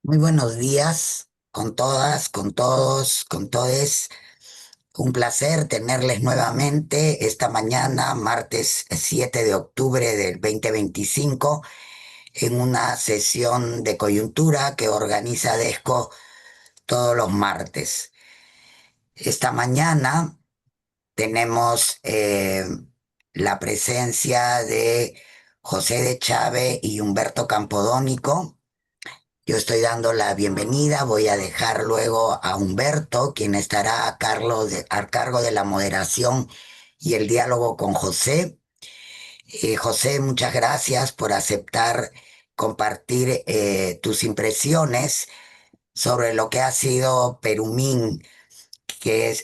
Muy buenos días con todas, con todos, con todes. Un placer tenerles nuevamente esta mañana, martes 7 de octubre del 2025, en una sesión de coyuntura que organiza DESCO todos los martes. Esta mañana tenemos la presencia de José de Chávez y Humberto Campodónico. Yo estoy dando la bienvenida, voy a dejar luego a Humberto, quien estará a cargo de la moderación y el diálogo con José. José, muchas gracias por aceptar compartir tus impresiones sobre lo que ha sido Perumín,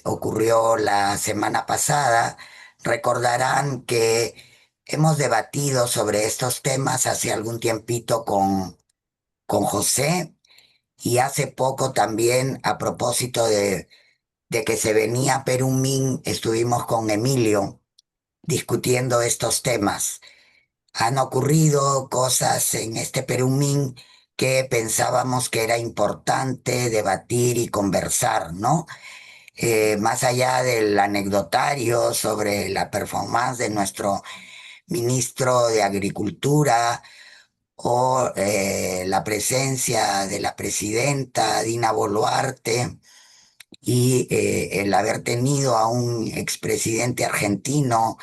ocurrió la semana pasada. Recordarán que hemos debatido sobre estos temas hace algún tiempito con José. Y hace poco también, a propósito de que se venía Perumín, estuvimos con Emilio discutiendo estos temas. Han ocurrido cosas en este Perumín que pensábamos que era importante debatir y conversar, ¿no? Más allá del anecdotario sobre la performance de nuestro ministro de Agricultura o la presencia de la presidenta Dina Boluarte y el haber tenido a un expresidente argentino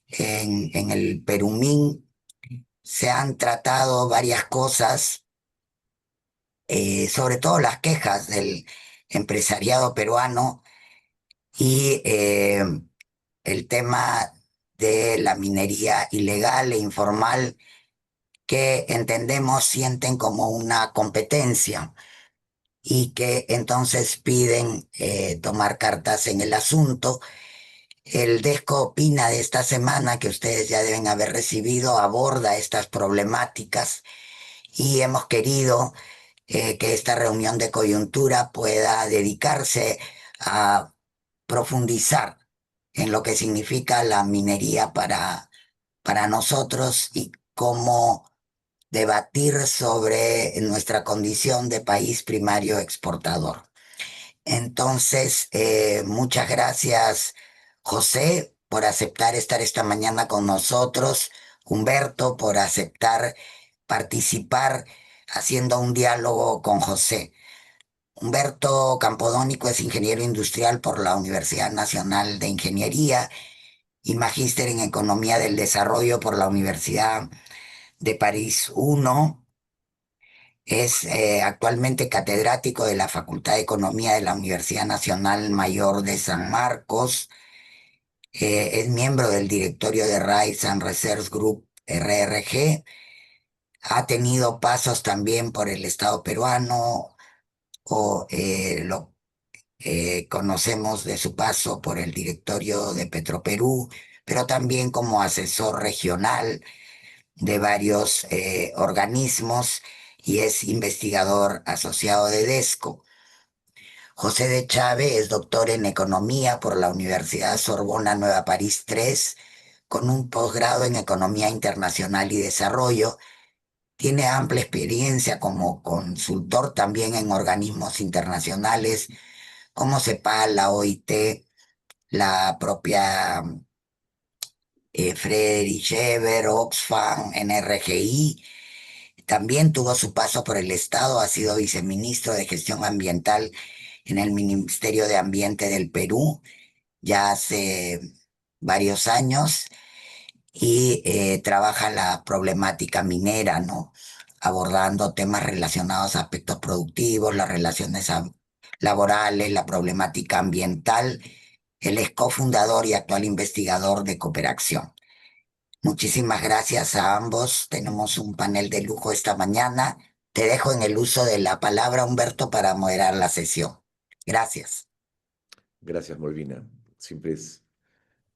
en el Perumín. Se han tratado varias cosas, sobre todo las quejas del empresariado peruano y el tema de la minería ilegal e informal, que entendemos sienten como una competencia y que entonces piden tomar cartas en el asunto. El Desco Opina de esta semana, que ustedes ya deben haber recibido, aborda estas problemáticas y hemos querido que esta reunión de coyuntura pueda dedicarse a profundizar en lo que significa la minería para nosotros y cómo debatir sobre nuestra condición de país primario exportador. Entonces, muchas gracias, José, por aceptar estar esta mañana con nosotros, Humberto, por aceptar participar haciendo un diálogo con José. Humberto Campodónico es ingeniero industrial por la Universidad Nacional de Ingeniería y magíster en Economía del Desarrollo por la Universidad de París I. Es actualmente catedrático de la Facultad de Economía de la Universidad Nacional Mayor de San Marcos. Es miembro del directorio de Rights and Research Group RRG. Ha tenido pasos también por el Estado peruano, o lo conocemos de su paso por el directorio de Petroperú, pero también como asesor regional de varios organismos, y es investigador asociado de DESCO. José de Chávez es doctor en Economía por la Universidad Sorbona Nueva París III, con un posgrado en Economía Internacional y Desarrollo. Tiene amplia experiencia como consultor también en organismos internacionales como CEPAL, la OIT, la propia Friedrich Ebert, Oxfam, NRGI. También tuvo su paso por el Estado, ha sido viceministro de Gestión Ambiental en el Ministerio de Ambiente del Perú ya hace varios años, y trabaja la problemática minera, ¿no? Abordando temas relacionados a aspectos productivos, las relaciones laborales, la problemática ambiental. Él es cofundador y actual investigador de Cooperación. Muchísimas gracias a ambos. Tenemos un panel de lujo esta mañana. Te dejo en el uso de la palabra, Humberto, para moderar la sesión. Gracias. Gracias, Molvina. Siempre es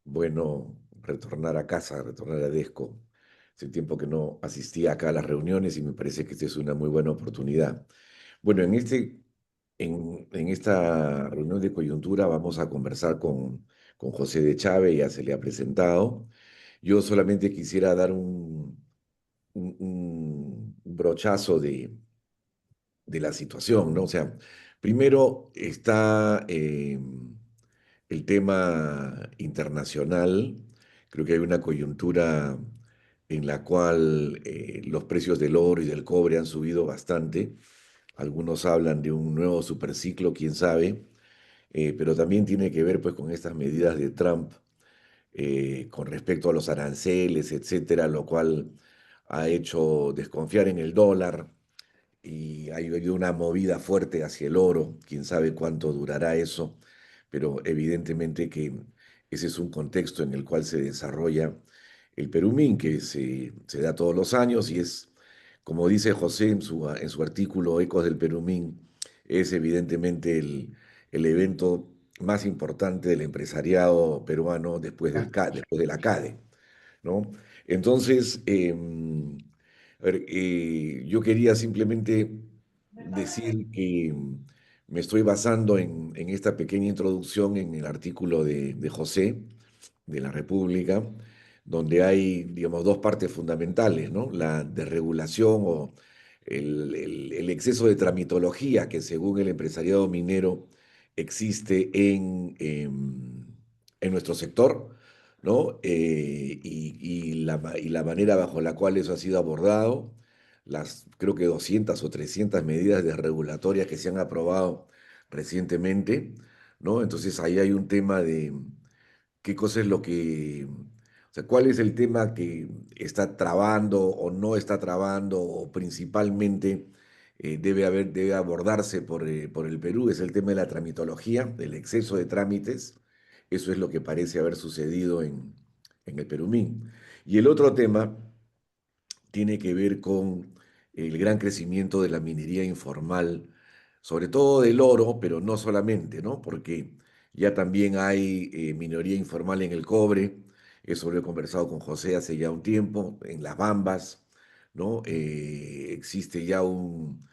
bueno retornar a casa, retornar a Desco. Hace tiempo que no asistía acá a las reuniones y me parece que esta es una muy buena oportunidad. Bueno, en esta reunión de coyuntura vamos a conversar con José de Chávez, ya se le ha presentado. Yo solamente quisiera dar un brochazo de la situación, ¿no? O sea, primero está el tema internacional. Creo que hay una coyuntura en la cual los precios del oro y del cobre han subido bastante. Algunos hablan de un nuevo superciclo, quién sabe, pero también tiene que ver pues con estas medidas de Trump con respecto a los aranceles, etcétera, lo cual ha hecho desconfiar en el dólar y ha habido una movida fuerte hacia el oro. Quién sabe cuánto durará eso, pero evidentemente que ese es un contexto en el cual se desarrolla el Perumín, que se da todos los años y es, como dice José en su artículo Ecos del Perumín, es evidentemente el evento más importante del empresariado peruano después después de la CADE, ¿no? Entonces, a ver, yo quería simplemente decir que me estoy basando en esta pequeña introducción en el artículo de José de la República, donde hay, digamos, dos partes fundamentales, ¿no? La desregulación o el exceso de tramitología que según el empresariado minero existe en nuestro sector, ¿no? Y la manera bajo la cual eso ha sido abordado, las creo que 200 o 300 medidas desregulatorias que se han aprobado recientemente, ¿no? Entonces ahí hay un tema de qué cosa es lo que, o sea, cuál es el tema que está trabando o no está trabando o principalmente debe abordarse por el Perú, es el tema de la tramitología, del exceso de trámites. Eso es lo que parece haber sucedido en el Perumín. Y el otro tema tiene que ver con el gran crecimiento de la minería informal, sobre todo del oro, pero no solamente, ¿no? Porque ya también hay minería informal en el cobre, eso lo he conversado con José hace ya un tiempo, en las Bambas, ¿no? Existe ya un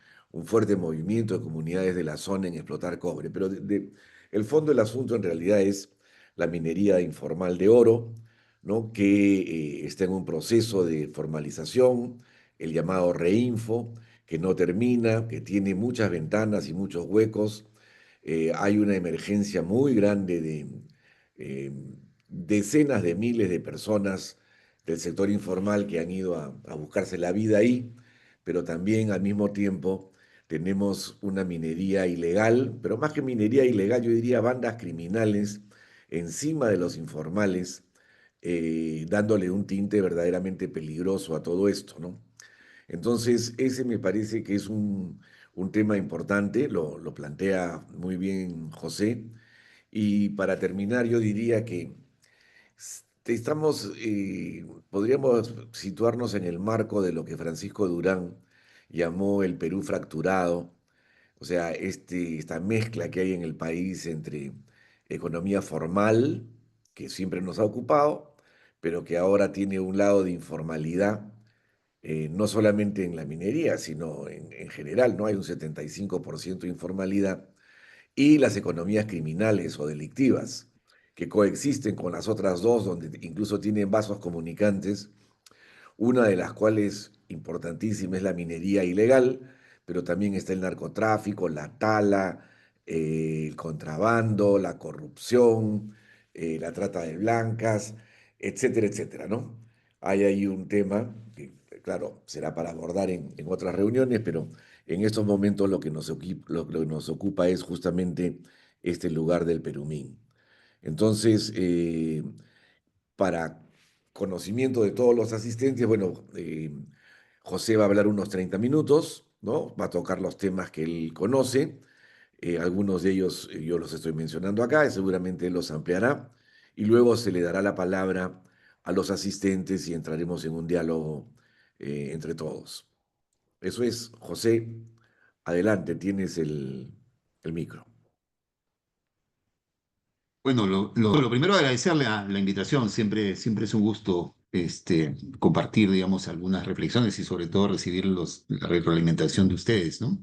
fuerte movimiento de comunidades de la zona en explotar cobre, pero el fondo del asunto en realidad es la minería informal de oro, ¿no? Que está en un proceso de formalización, el llamado Reinfo, que no termina, que tiene muchas ventanas y muchos huecos. Hay una emergencia muy grande de eh, decenas de miles de personas del sector informal que han ido a buscarse la vida ahí, pero también al mismo tiempo tenemos una minería ilegal, pero más que minería ilegal, yo diría bandas criminales encima de los informales, dándole un tinte verdaderamente peligroso a todo esto, ¿no? Entonces, ese me parece que es un tema importante, lo plantea muy bien José. Y para terminar, yo diría que estamos, podríamos situarnos en el marco de lo que Francisco Durán llamó el Perú fracturado, o sea, esta mezcla que hay en el país entre economía formal, que siempre nos ha ocupado, pero que ahora tiene un lado de informalidad, no solamente en la minería, sino en general, ¿no? Hay un 75% de informalidad, y las economías criminales o delictivas, que coexisten con las otras dos, donde incluso tienen vasos comunicantes, una de las cuales importantísima es la minería ilegal, pero también está el narcotráfico, la tala, el contrabando, la corrupción, la trata de blancas, etcétera, etcétera, ¿no? Hay ahí un tema que, claro, será para abordar en otras reuniones, pero en estos momentos lo que nos ocupa es justamente este lugar del Perumín. Entonces, para conocimiento de todos los asistentes, bueno, José va a hablar unos 30 minutos, ¿no? Va a tocar los temas que él conoce. Algunos de ellos yo los estoy mencionando acá y seguramente él los ampliará. Y luego se le dará la palabra a los asistentes y entraremos en un diálogo entre todos. Eso es, José, adelante, tienes el micro. Bueno, lo primero agradecerle la invitación. Siempre es un gusto compartir, digamos, algunas reflexiones y sobre todo recibir la retroalimentación de ustedes, ¿no?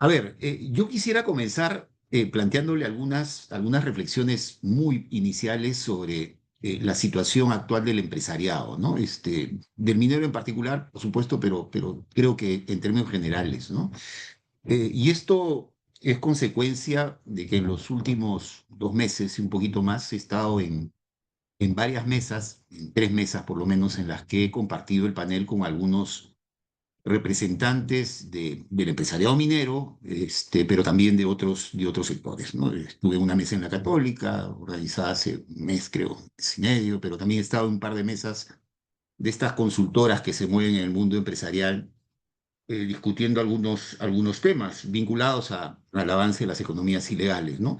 A ver, yo quisiera comenzar planteándole algunas reflexiones muy iniciales sobre la situación actual del empresariado, ¿no? Del minero en particular, por supuesto, pero creo que en términos generales, ¿no? Y esto es consecuencia de que en los últimos 2 meses y un poquito más he estado en varias mesas, en 3 mesas por lo menos, en las que he compartido el panel con algunos representantes del empresariado minero, pero también de otros sectores, ¿no? Estuve en una mesa en la Católica, organizada hace un mes, creo, mes y medio, pero también he estado en un par de mesas de estas consultoras que se mueven en el mundo empresarial, discutiendo algunos temas vinculados al avance de las economías ilegales, ¿no?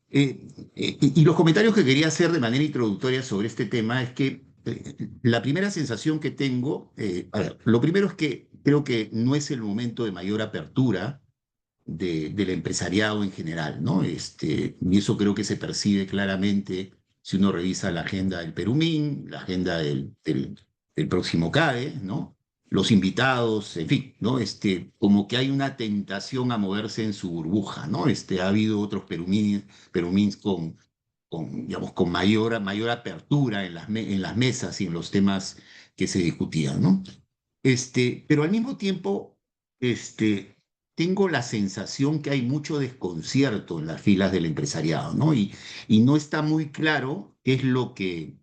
Y los comentarios que quería hacer de manera introductoria sobre este tema es que la primera sensación que tengo, a ver, lo primero es que creo que no es el momento de mayor apertura del empresariado en general, ¿no? Y eso creo que se percibe claramente si uno revisa la agenda del Perumín, la agenda del próximo CADE, ¿no? Los invitados, en fin, ¿no? Como que hay una tentación a moverse en su burbuja, ¿no? Ha habido otros Perumíns digamos, con mayor apertura en las mesas y en los temas que se discutían, ¿no? Pero al mismo tiempo, este, tengo la sensación que hay mucho desconcierto en las filas del empresariado, ¿no? Y no está muy claro qué es lo que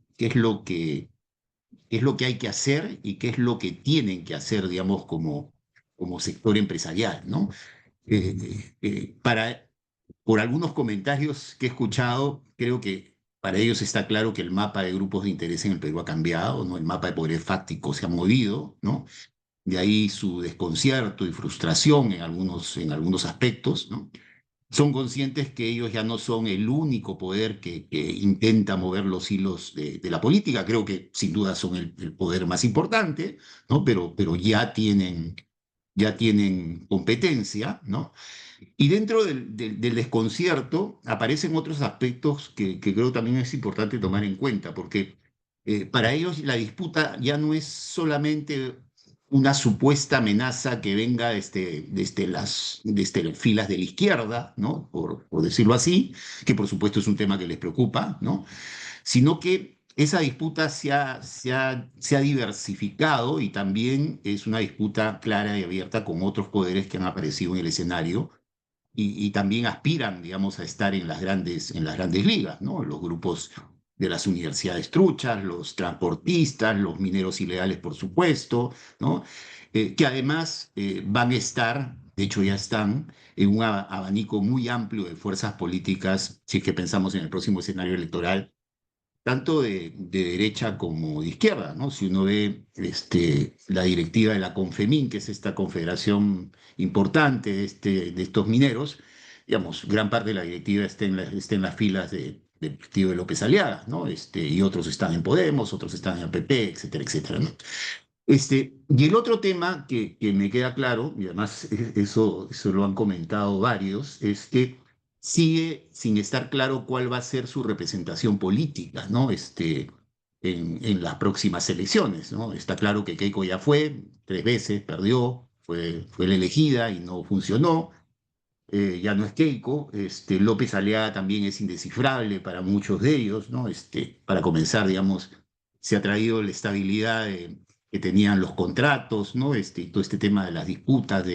hay que hacer y qué es lo que tienen que hacer, digamos, como sector empresarial, ¿no? Por algunos comentarios que he escuchado, creo que para ellos está claro que el mapa de grupos de interés en el Perú ha cambiado, ¿no? El mapa de poder fáctico se ha movido, ¿no? De ahí su desconcierto y frustración en algunos aspectos, ¿no? Son conscientes que ellos ya no son el único poder que intenta mover los hilos de la política. Creo que sin duda son el poder más importante, ¿no? Pero ya tienen competencia, ¿no? Y dentro del desconcierto aparecen otros aspectos que creo también es importante tomar en cuenta, porque para ellos la disputa ya no es solamente una supuesta amenaza que venga desde las filas de la izquierda, ¿no? Por decirlo así, que por supuesto es un tema que les preocupa, ¿no? Sino que esa disputa se ha diversificado y también es una disputa clara y abierta con otros poderes que han aparecido en el escenario y también aspiran, digamos, a estar en las grandes ligas, ¿no? Los grupos de las universidades truchas, los transportistas, los mineros ilegales, por supuesto, ¿no? Que además van a estar, de hecho ya están, en un abanico muy amplio de fuerzas políticas, si es que pensamos en el próximo escenario electoral, tanto de derecha como de izquierda, ¿no? Si uno ve la directiva de la CONFEMIN, que es esta confederación importante de estos mineros, digamos, gran parte de la directiva está en las filas del partido de López Aliaga, ¿no? Y otros están en Podemos, otros están en el PP, etcétera, etcétera, ¿no? Y el otro tema que me queda claro, y además eso lo han comentado varios, es que sigue sin estar claro cuál va a ser su representación política, ¿no? En las próximas elecciones, ¿no? Está claro que Keiko ya fue 3 veces, perdió, fue la elegida y no funcionó. Ya no es Keiko. López Aliaga también es indescifrable para muchos de ellos, ¿no? Para comenzar, digamos, se ha traído la estabilidad que tenían los contratos, ¿no? Y todo este tema de las disputas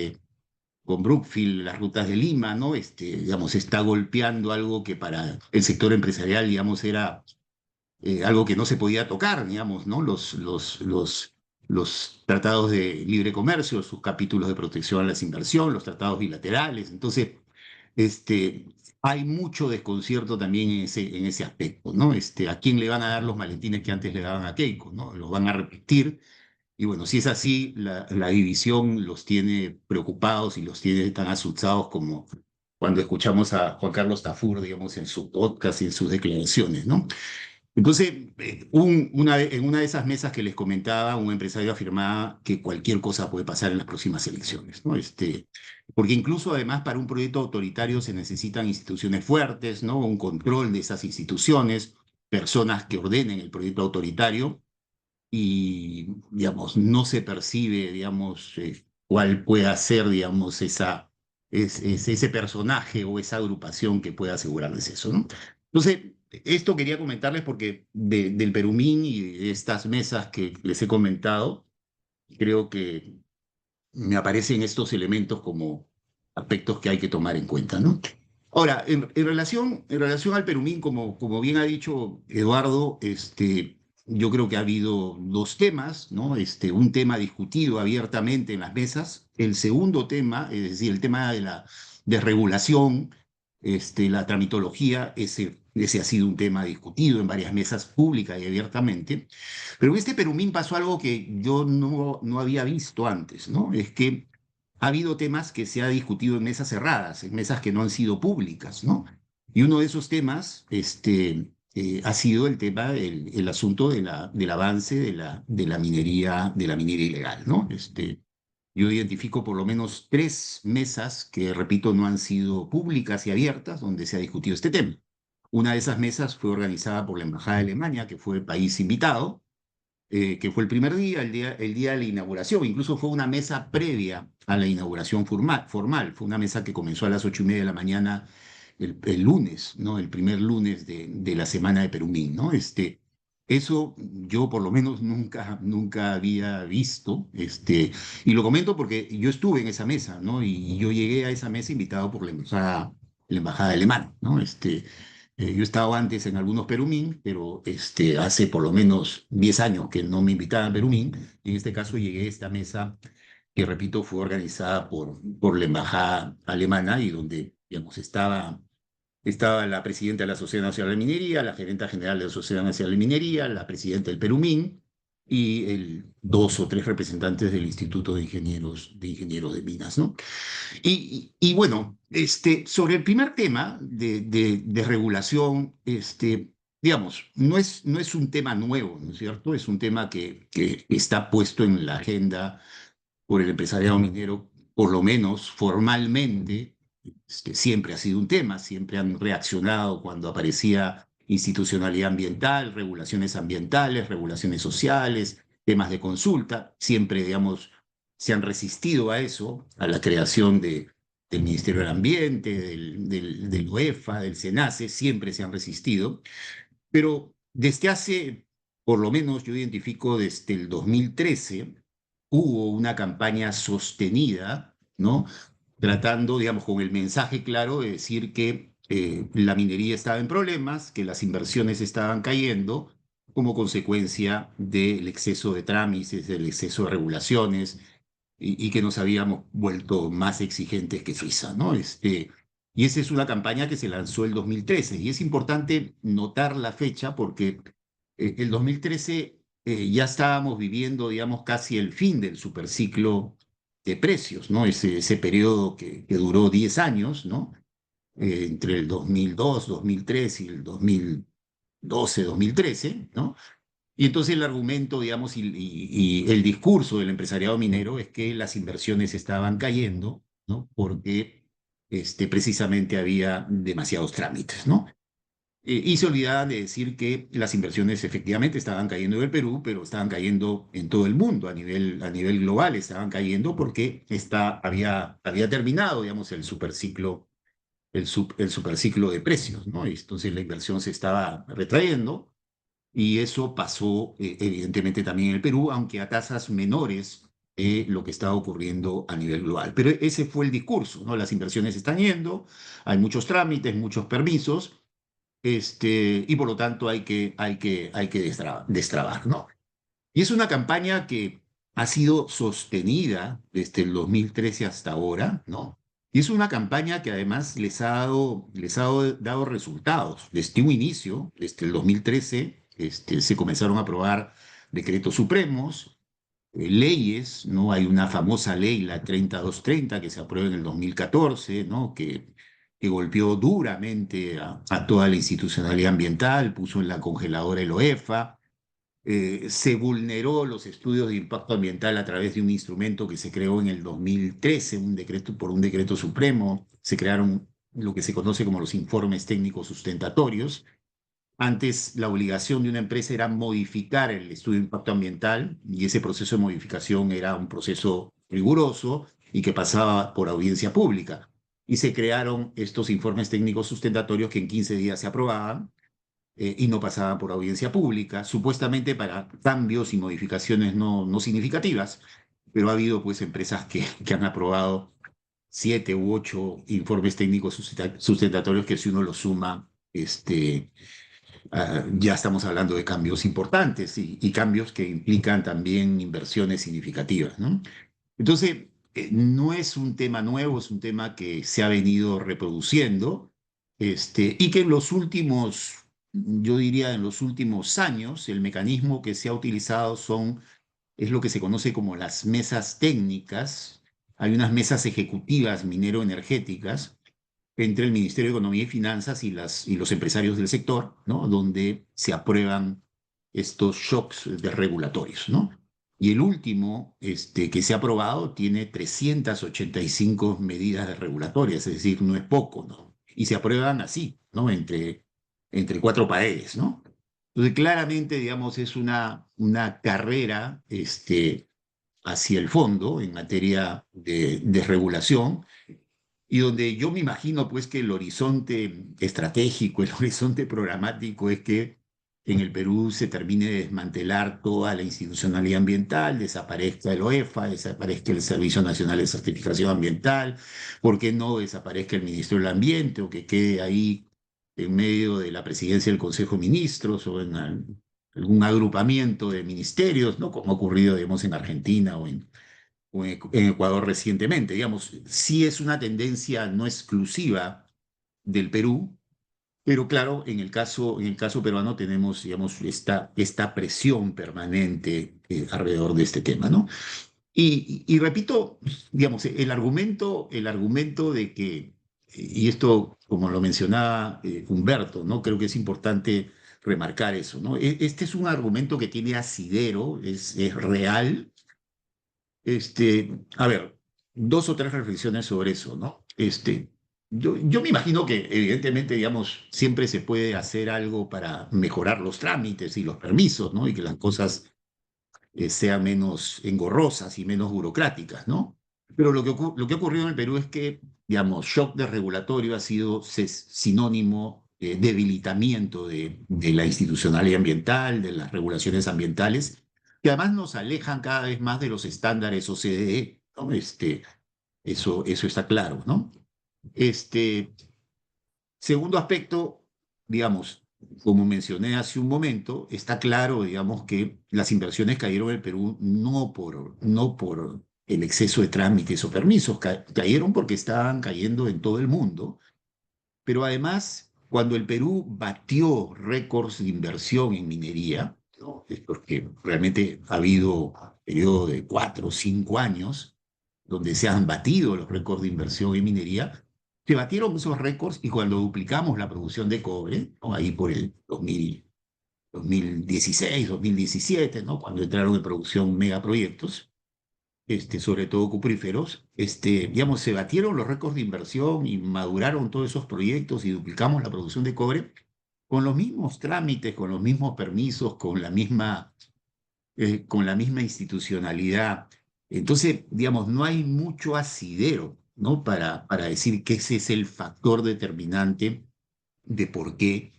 con Brookfield, las rutas de Lima, ¿no? Digamos, está golpeando algo que para el sector empresarial, digamos, era algo que no se podía tocar, digamos, ¿no? Los tratados de libre comercio, sus capítulos de protección a la inversión, los tratados bilaterales. Entonces, este, hay mucho desconcierto también en ese aspecto, ¿no? ¿A quién le van a dar los maletines que antes le daban a Keiko, ¿no? Los van a repetir. Y bueno, si es así, la división los tiene preocupados y los tiene tan asustados como cuando escuchamos a Juan Carlos Tafur, digamos, en su podcast y en sus declaraciones, ¿no? Entonces, en una de esas mesas que les comentaba, un empresario afirmaba que cualquier cosa puede pasar en las próximas elecciones, ¿no? Porque incluso además para un proyecto autoritario se necesitan instituciones fuertes, ¿no? Un control de esas instituciones, personas que ordenen el proyecto autoritario y, digamos, no se percibe, digamos, cuál pueda ser, digamos, ese personaje o esa agrupación que pueda asegurarles eso, ¿no? Entonces, esto quería comentarles porque del Perumín y de estas mesas que les he comentado, creo que me aparecen estos elementos como aspectos que hay que tomar en cuenta, ¿no? Ahora, en relación al Perumín, como bien ha dicho Eduardo, yo creo que ha habido dos temas, ¿no? Un tema discutido abiertamente en las mesas. El segundo tema, es decir, el tema de la desregulación, la tramitología, ese ha sido un tema discutido en varias mesas públicas y abiertamente. Pero en este Perumín pasó algo que yo no había visto antes, ¿no? Es que ha habido temas que se ha discutido en mesas cerradas, en mesas que no han sido públicas, ¿no? Y uno de esos temas ha sido el tema, el asunto del avance de la minería ilegal, ¿no? Yo identifico por lo menos tres mesas que, repito, no han sido públicas y abiertas donde se ha discutido este tema. Una de esas mesas fue organizada por la Embajada de Alemania, que fue el país invitado, que fue el primer día, el día de la inauguración. Incluso fue una mesa previa a la inauguración formal. Fue una mesa que comenzó a las 8:30 de la mañana el lunes, ¿no? El primer lunes de la semana de Perumín, ¿no? Eso yo por lo menos nunca había visto, y lo comento porque yo estuve en esa mesa, ¿no? Y yo llegué a esa mesa invitado por la embajada alemana, ¿no? Yo he estado antes en algunos Perumín, pero hace por lo menos 10 años que no me invitaban a Perumín, y en este caso llegué a esta mesa que, repito, fue organizada por la embajada alemana y donde, digamos, estaba la presidenta de la Sociedad Nacional de Minería, la gerenta general de la Sociedad Nacional de Minería, la presidenta del Perumín y dos o tres representantes del Instituto de Ingenieros de Minas, ¿no? Bueno, sobre el primer tema de regulación, digamos, no es un tema nuevo, ¿no es cierto? Es un tema que está puesto en la agenda por el empresariado minero, por lo menos formalmente. Siempre ha sido un tema, siempre han reaccionado cuando aparecía institucionalidad ambiental, regulaciones ambientales, regulaciones sociales, temas de consulta, siempre, digamos, se han resistido a eso, a la creación del Ministerio del Ambiente, del UEFA, del SENACE, siempre se han resistido, pero desde hace, por lo menos yo identifico desde el 2013, hubo una campaña sostenida, ¿no? Tratando, digamos, con el mensaje claro de decir que la minería estaba en problemas, que las inversiones estaban cayendo como consecuencia del exceso de trámites, del exceso de regulaciones, y que nos habíamos vuelto más exigentes que Suiza, ¿no? Y esa es una campaña que se lanzó el 2013, y es importante notar la fecha porque el 2013 ya estábamos viviendo, digamos, casi el fin del superciclo de precios, ¿no? Ese periodo que duró 10 años, ¿no? Entre el 2002, 2003 y el 2012, 2013, ¿no? Y entonces el argumento, digamos, y el discurso del empresariado minero es que las inversiones estaban cayendo, ¿no? Porque precisamente había demasiados trámites, ¿no? Y se olvidaban de decir que las inversiones efectivamente estaban cayendo en el Perú, pero estaban cayendo en todo el mundo, a nivel global estaban cayendo porque había terminado, digamos, el superciclo de precios, ¿no? Y entonces la inversión se estaba retrayendo. Y eso pasó, evidentemente, también en el Perú, aunque a tasas menores de lo que estaba ocurriendo a nivel global. Pero ese fue el discurso, ¿no? Las inversiones están yendo, hay muchos trámites, muchos permisos, y por lo tanto hay que destrabar, ¿no? Y es una campaña que ha sido sostenida desde el 2013 hasta ahora, ¿no? Y es una campaña que además les ha dado resultados. Desde un inicio, desde el 2013, se comenzaron a aprobar decretos supremos, leyes, ¿no? Hay una famosa ley, la 30230, que se aprueba en el 2014, ¿no? Que golpeó duramente a toda la institucionalidad ambiental, puso en la congeladora el OEFA. Se vulneró los estudios de impacto ambiental a través de un instrumento que se creó en el 2013, por un decreto supremo. Se crearon lo que se conoce como los informes técnicos sustentatorios. Antes, la obligación de una empresa era modificar el estudio de impacto ambiental, y ese proceso de modificación era un proceso riguroso y que pasaba por audiencia pública. Y se crearon estos informes técnicos sustentatorios que en 15 días se aprobaban, y no pasaban por audiencia pública, supuestamente para cambios y modificaciones no significativas, pero ha habido pues empresas que han aprobado 7 u 8 informes técnicos sustentatorios que si uno los suma, ya estamos hablando de cambios importantes y cambios que implican también inversiones significativas, ¿no? Entonces, no es un tema nuevo, es un tema que se ha venido reproduciendo, y que en los últimos, yo diría en los últimos años, el mecanismo que se ha utilizado es lo que se conoce como las mesas técnicas. Hay unas mesas ejecutivas minero-energéticas entre el Ministerio de Economía y Finanzas y los empresarios del sector, ¿no? Donde se aprueban estos shocks regulatorios, ¿no? Y el último que se ha aprobado tiene 385 medidas regulatorias, es decir, no es poco, ¿no? Y se aprueban así, ¿no? Entre cuatro paredes, ¿no? Entonces, claramente, digamos, es una carrera hacia el fondo en materia de regulación, y donde yo me imagino pues que el horizonte estratégico, el horizonte programático es que en el Perú se termine de desmantelar toda la institucionalidad ambiental, desaparezca el OEFA, desaparezca el Servicio Nacional de Certificación Ambiental, ¿por qué no desaparezca el Ministerio del Ambiente o que quede ahí en medio de la presidencia del Consejo de Ministros o en algún agrupamiento de ministerios, ¿no? Como ha ocurrido, digamos, en Argentina o en Ecuador recientemente? Digamos, sí es una tendencia no exclusiva del Perú, pero claro, en el caso peruano tenemos, digamos, esta presión permanente alrededor de este tema, ¿no? Y repito, digamos, el argumento de que, y esto, como lo mencionaba Humberto, ¿no? Creo que es importante remarcar eso, ¿no? Este es un argumento que tiene asidero, es real. A ver, dos o tres reflexiones sobre eso, ¿no? Yo me imagino que evidentemente, digamos, siempre se puede hacer algo para mejorar los trámites y los permisos, ¿no? Y que las cosas sean menos engorrosas y menos burocráticas, ¿no? Pero lo que ha ocurrido en el Perú es que, digamos, shock desregulatorio ha sido sinónimo de debilitamiento de la institucionalidad ambiental, de las regulaciones ambientales, que además nos alejan cada vez más de los estándares OCDE, ¿no? Eso está claro, ¿no? Este, Segundo aspecto, digamos, como mencioné hace un momento, está claro, digamos, que las inversiones cayeron en el Perú no por el exceso de trámites o permisos, cayeron porque estaban cayendo en todo el mundo, pero además, cuando el Perú batió récords de inversión en minería, ¿no? Es porque realmente ha habido periodo de 4 o 5 años donde se han batido los récords de inversión en minería, se batieron esos récords y cuando duplicamos la producción de cobre, ¿no? Ahí por el 2016, 2017, ¿no? Cuando entraron en producción megaproyectos, sobre todo cupríferos, digamos, se batieron los récords de inversión y maduraron todos esos proyectos y duplicamos la producción de cobre con los mismos trámites, con los mismos permisos, con la misma institucionalidad. Entonces, digamos, no hay mucho asidero, ¿no? Para decir que ese es el factor determinante de por qué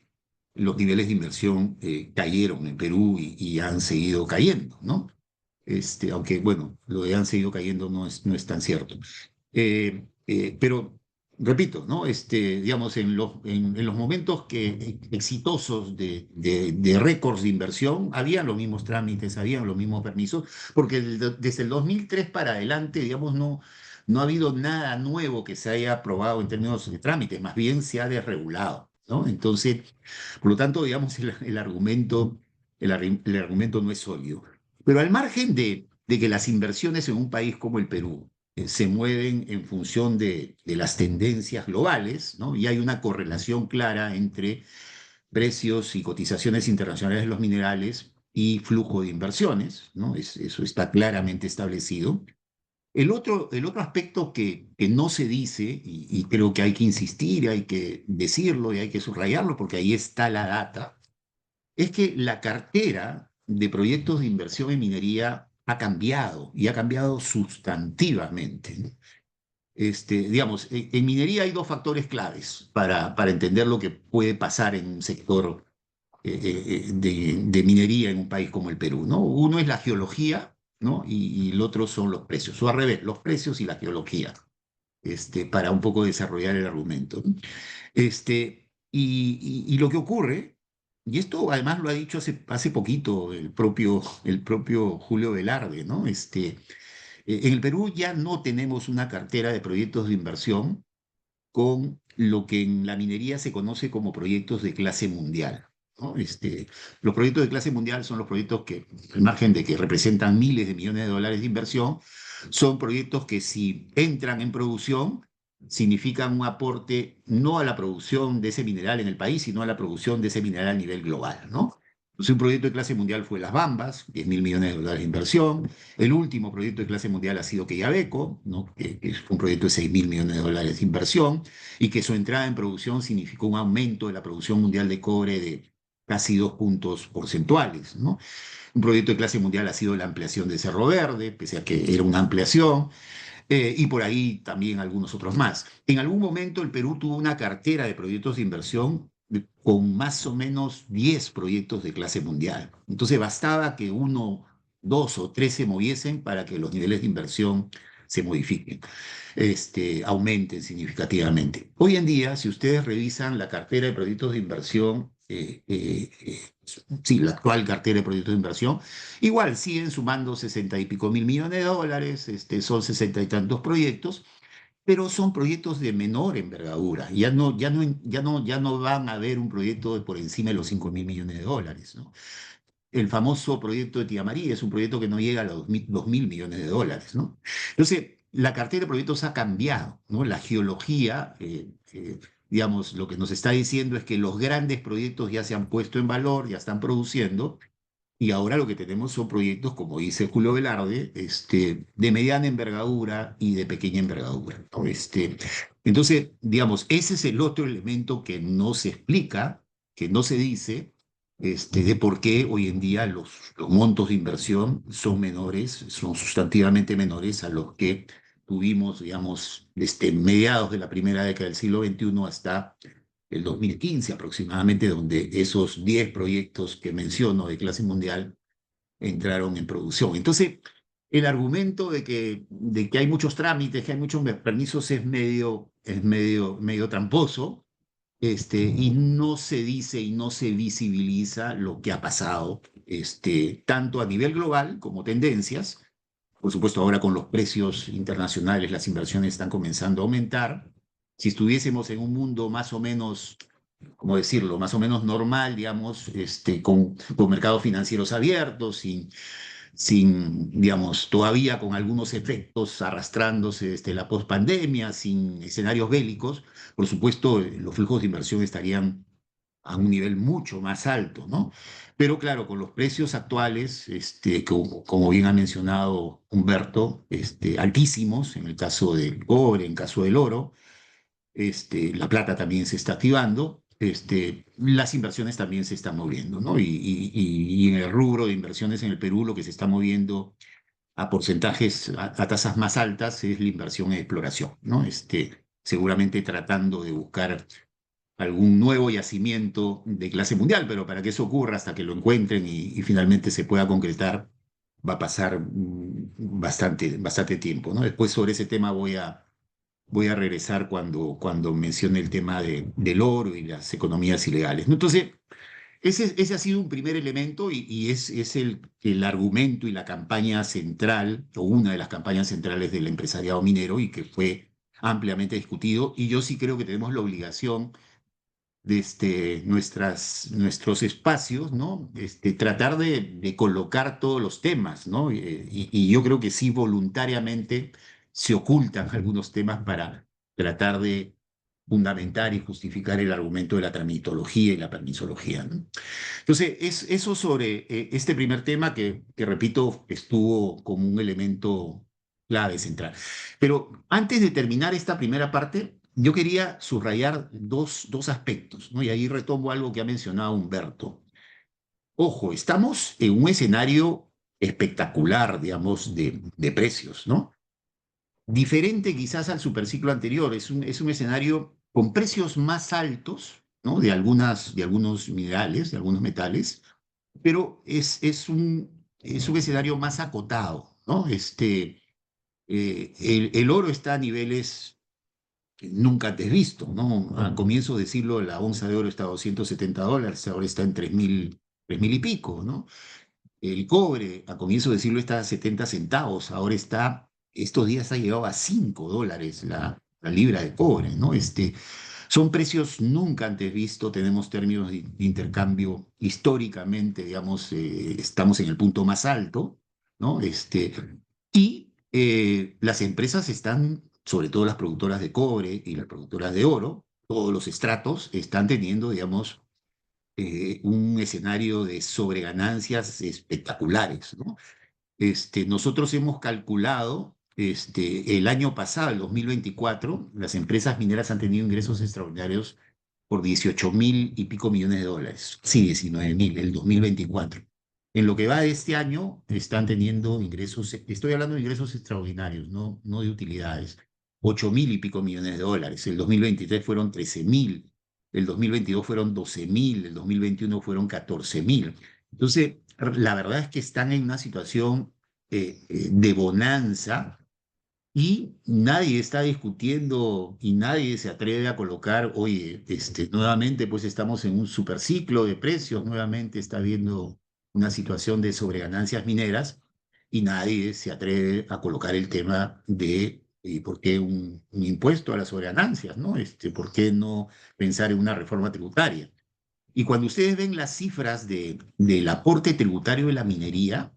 los niveles de inversión cayeron en Perú y han seguido cayendo, ¿no? Aunque, bueno, lo de han seguido cayendo no es tan cierto. Pero, repito, ¿no? Digamos, en los momentos exitosos de récords de inversión, habían los mismos trámites, habían los mismos permisos, porque desde el 2003 para adelante, digamos, no ha habido nada nuevo que se haya aprobado en términos de trámites, más bien se ha desregulado, ¿no? Entonces, por lo tanto, digamos, el argumento no es sólido. Pero al margen de que las inversiones en un país como el Perú se mueven en función de las tendencias globales, ¿no? Y hay una correlación clara entre precios y cotizaciones internacionales de los minerales y flujo de inversiones, ¿no? Eso está claramente establecido. El otro aspecto que no se dice, y creo que hay que insistir, hay que decirlo y hay que subrayarlo, porque ahí está la data, es que la cartera de proyectos de inversión en minería ha cambiado y ha cambiado sustantivamente. Digamos, en minería hay dos factores claves para entender lo que puede pasar en un sector de minería en un país como el Perú, ¿no? Uno es la geología, ¿no? Y el otro son los precios, o al revés, los precios y la geología. para un poco desarrollar el argumento, ¿no? Y lo que ocurre, y esto además lo ha dicho hace poquito el propio Julio Velarde, ¿no? En el Perú ya no tenemos una cartera de proyectos de inversión con lo que en la minería se conoce como proyectos de clase mundial, ¿no? Los proyectos de clase mundial son los proyectos que, al margen de que representan miles de millones de dólares de inversión, son proyectos que si entran en producción significan un aporte no a la producción de ese mineral en el país, sino a la producción de ese mineral a nivel global, ¿no? Entonces, un proyecto de clase mundial fue Las Bambas, 10.000 millones de dólares de inversión. El último proyecto de clase mundial ha sido Quellaveco, ¿no? Que fue un proyecto de 6.000 millones de dólares de inversión y que su entrada en producción significó un aumento de la producción mundial de cobre de casi 2 puntos porcentuales, ¿no? Un proyecto de clase mundial ha sido la ampliación de Cerro Verde, pese a que era una ampliación, y por ahí también algunos otros más. En algún momento el Perú tuvo una cartera de proyectos de inversión con más o menos 10 proyectos de clase mundial. Entonces bastaba que uno, dos o tres se moviesen para que los niveles de inversión se modifiquen, aumenten significativamente. Hoy en día, si ustedes revisan la cartera de proyectos de inversión, sí, la actual cartera de proyectos de inversión, igual siguen sumando 60 y pico mil millones de dólares, son 60 y tantos proyectos, pero son proyectos de menor envergadura. Ya no van a haber un proyecto de por encima de los 5.000 millones de dólares, ¿no? El famoso proyecto de Tía María es un proyecto que no llega a los 2.000 millones de dólares, ¿no? Entonces, la cartera de proyectos ha cambiado, ¿no? La geología, digamos, lo que nos está diciendo es que los grandes proyectos ya se han puesto en valor, ya están produciendo, y ahora lo que tenemos son proyectos, como dice Julio Velarde, de mediana envergadura y de pequeña envergadura, ¿no? Entonces, digamos, ese es el otro elemento que no se explica, que no se dice, de por qué hoy en día los montos de inversión son menores, son sustantivamente menores a los que tuvimos, digamos, desde mediados de la primera década del siglo XXI hasta el 2015 aproximadamente, donde esos 10 proyectos que menciono de clase mundial entraron en producción. Entonces, el argumento de que hay muchos trámites, que hay muchos permisos es medio tramposo, y no se dice y no se visibiliza lo que ha pasado, tanto a nivel global como tendencias. Por supuesto, ahora con los precios internacionales, las inversiones están comenzando a aumentar. Si estuviésemos en un mundo más o menos, ¿cómo decirlo?, más o menos normal, digamos, con mercados financieros abiertos, digamos, todavía con algunos efectos arrastrándose desde la pospandemia, sin escenarios bélicos, por supuesto, los flujos de inversión estarían a un nivel mucho más alto, ¿no? Pero claro, con los precios actuales, como bien ha mencionado Humberto, altísimos, en el caso del cobre, en el caso del oro, la plata también se está activando, las inversiones también se están moviendo, ¿no? Y en el rubro de inversiones en el Perú lo que se está moviendo a porcentajes, a tasas más altas es la inversión en exploración, ¿no? Seguramente tratando de buscar algún nuevo yacimiento de clase mundial, pero para que eso ocurra hasta que lo encuentren y finalmente se pueda concretar, va a pasar bastante tiempo, ¿no? Después sobre ese tema voy a regresar cuando mencione el tema del oro y las economías ilegales, ¿no? Entonces, ese ha sido un primer elemento y es el argumento y la campaña central, o una de las campañas centrales del empresariado minero y que fue ampliamente discutido. Y yo sí creo que tenemos la obligación desde nuestros espacios, ¿no? Tratar de colocar todos los temas, ¿no? Y yo creo que sí, voluntariamente se ocultan algunos temas para tratar de fundamentar y justificar el argumento de la tramitología y la permisología, ¿no? Entonces, eso sobre este primer tema que, repito, estuvo como un elemento clave central. Pero antes de terminar esta primera parte, yo quería subrayar dos aspectos, ¿no? Y ahí retomo algo que ha mencionado Humberto. Ojo, estamos en un escenario espectacular, digamos, de precios, ¿no? Diferente quizás al superciclo anterior, es un escenario con precios más altos, ¿no? De algunos minerales, de algunos metales, pero es un escenario más acotado, ¿no? El oro está a niveles nunca antes visto, ¿no? A comienzos de siglo la onza de oro estaba a $270, ahora está en 3.000 y pico, ¿no? El cobre a comienzos de siglo estaba a 70 centavos, ahora está, estos días ha llegado a $5 la libra de cobre, ¿no? Son precios nunca antes vistos, tenemos términos de intercambio históricamente, digamos, estamos en el punto más alto, ¿no? Y las empresas están, sobre todo las productoras de cobre y las productoras de oro, todos los estratos están teniendo, digamos, un escenario de sobreganancias espectaculares, ¿no? Nosotros hemos calculado, el año pasado, el 2024, las empresas mineras han tenido ingresos extraordinarios por 18.000 y pico millones de dólares. Sí, 19.000, el 2024. En lo que va de este año, están teniendo ingresos, estoy hablando de ingresos extraordinarios, no de utilidades, 8.000 y pico millones de dólares. El 2023 fueron 13.000, el 2022 fueron 12.000, el 2021 fueron 14.000. Entonces, la verdad es que están en una situación de bonanza y nadie está discutiendo y nadie se atreve a colocar, oye, nuevamente pues estamos en un superciclo de precios, nuevamente está habiendo una situación de sobreganancias mineras y nadie se atreve a colocar el tema de por qué un impuesto a las sobreganancias, ¿no? ¿Por qué no pensar en una reforma tributaria? Y cuando ustedes ven las cifras del aporte tributario de la minería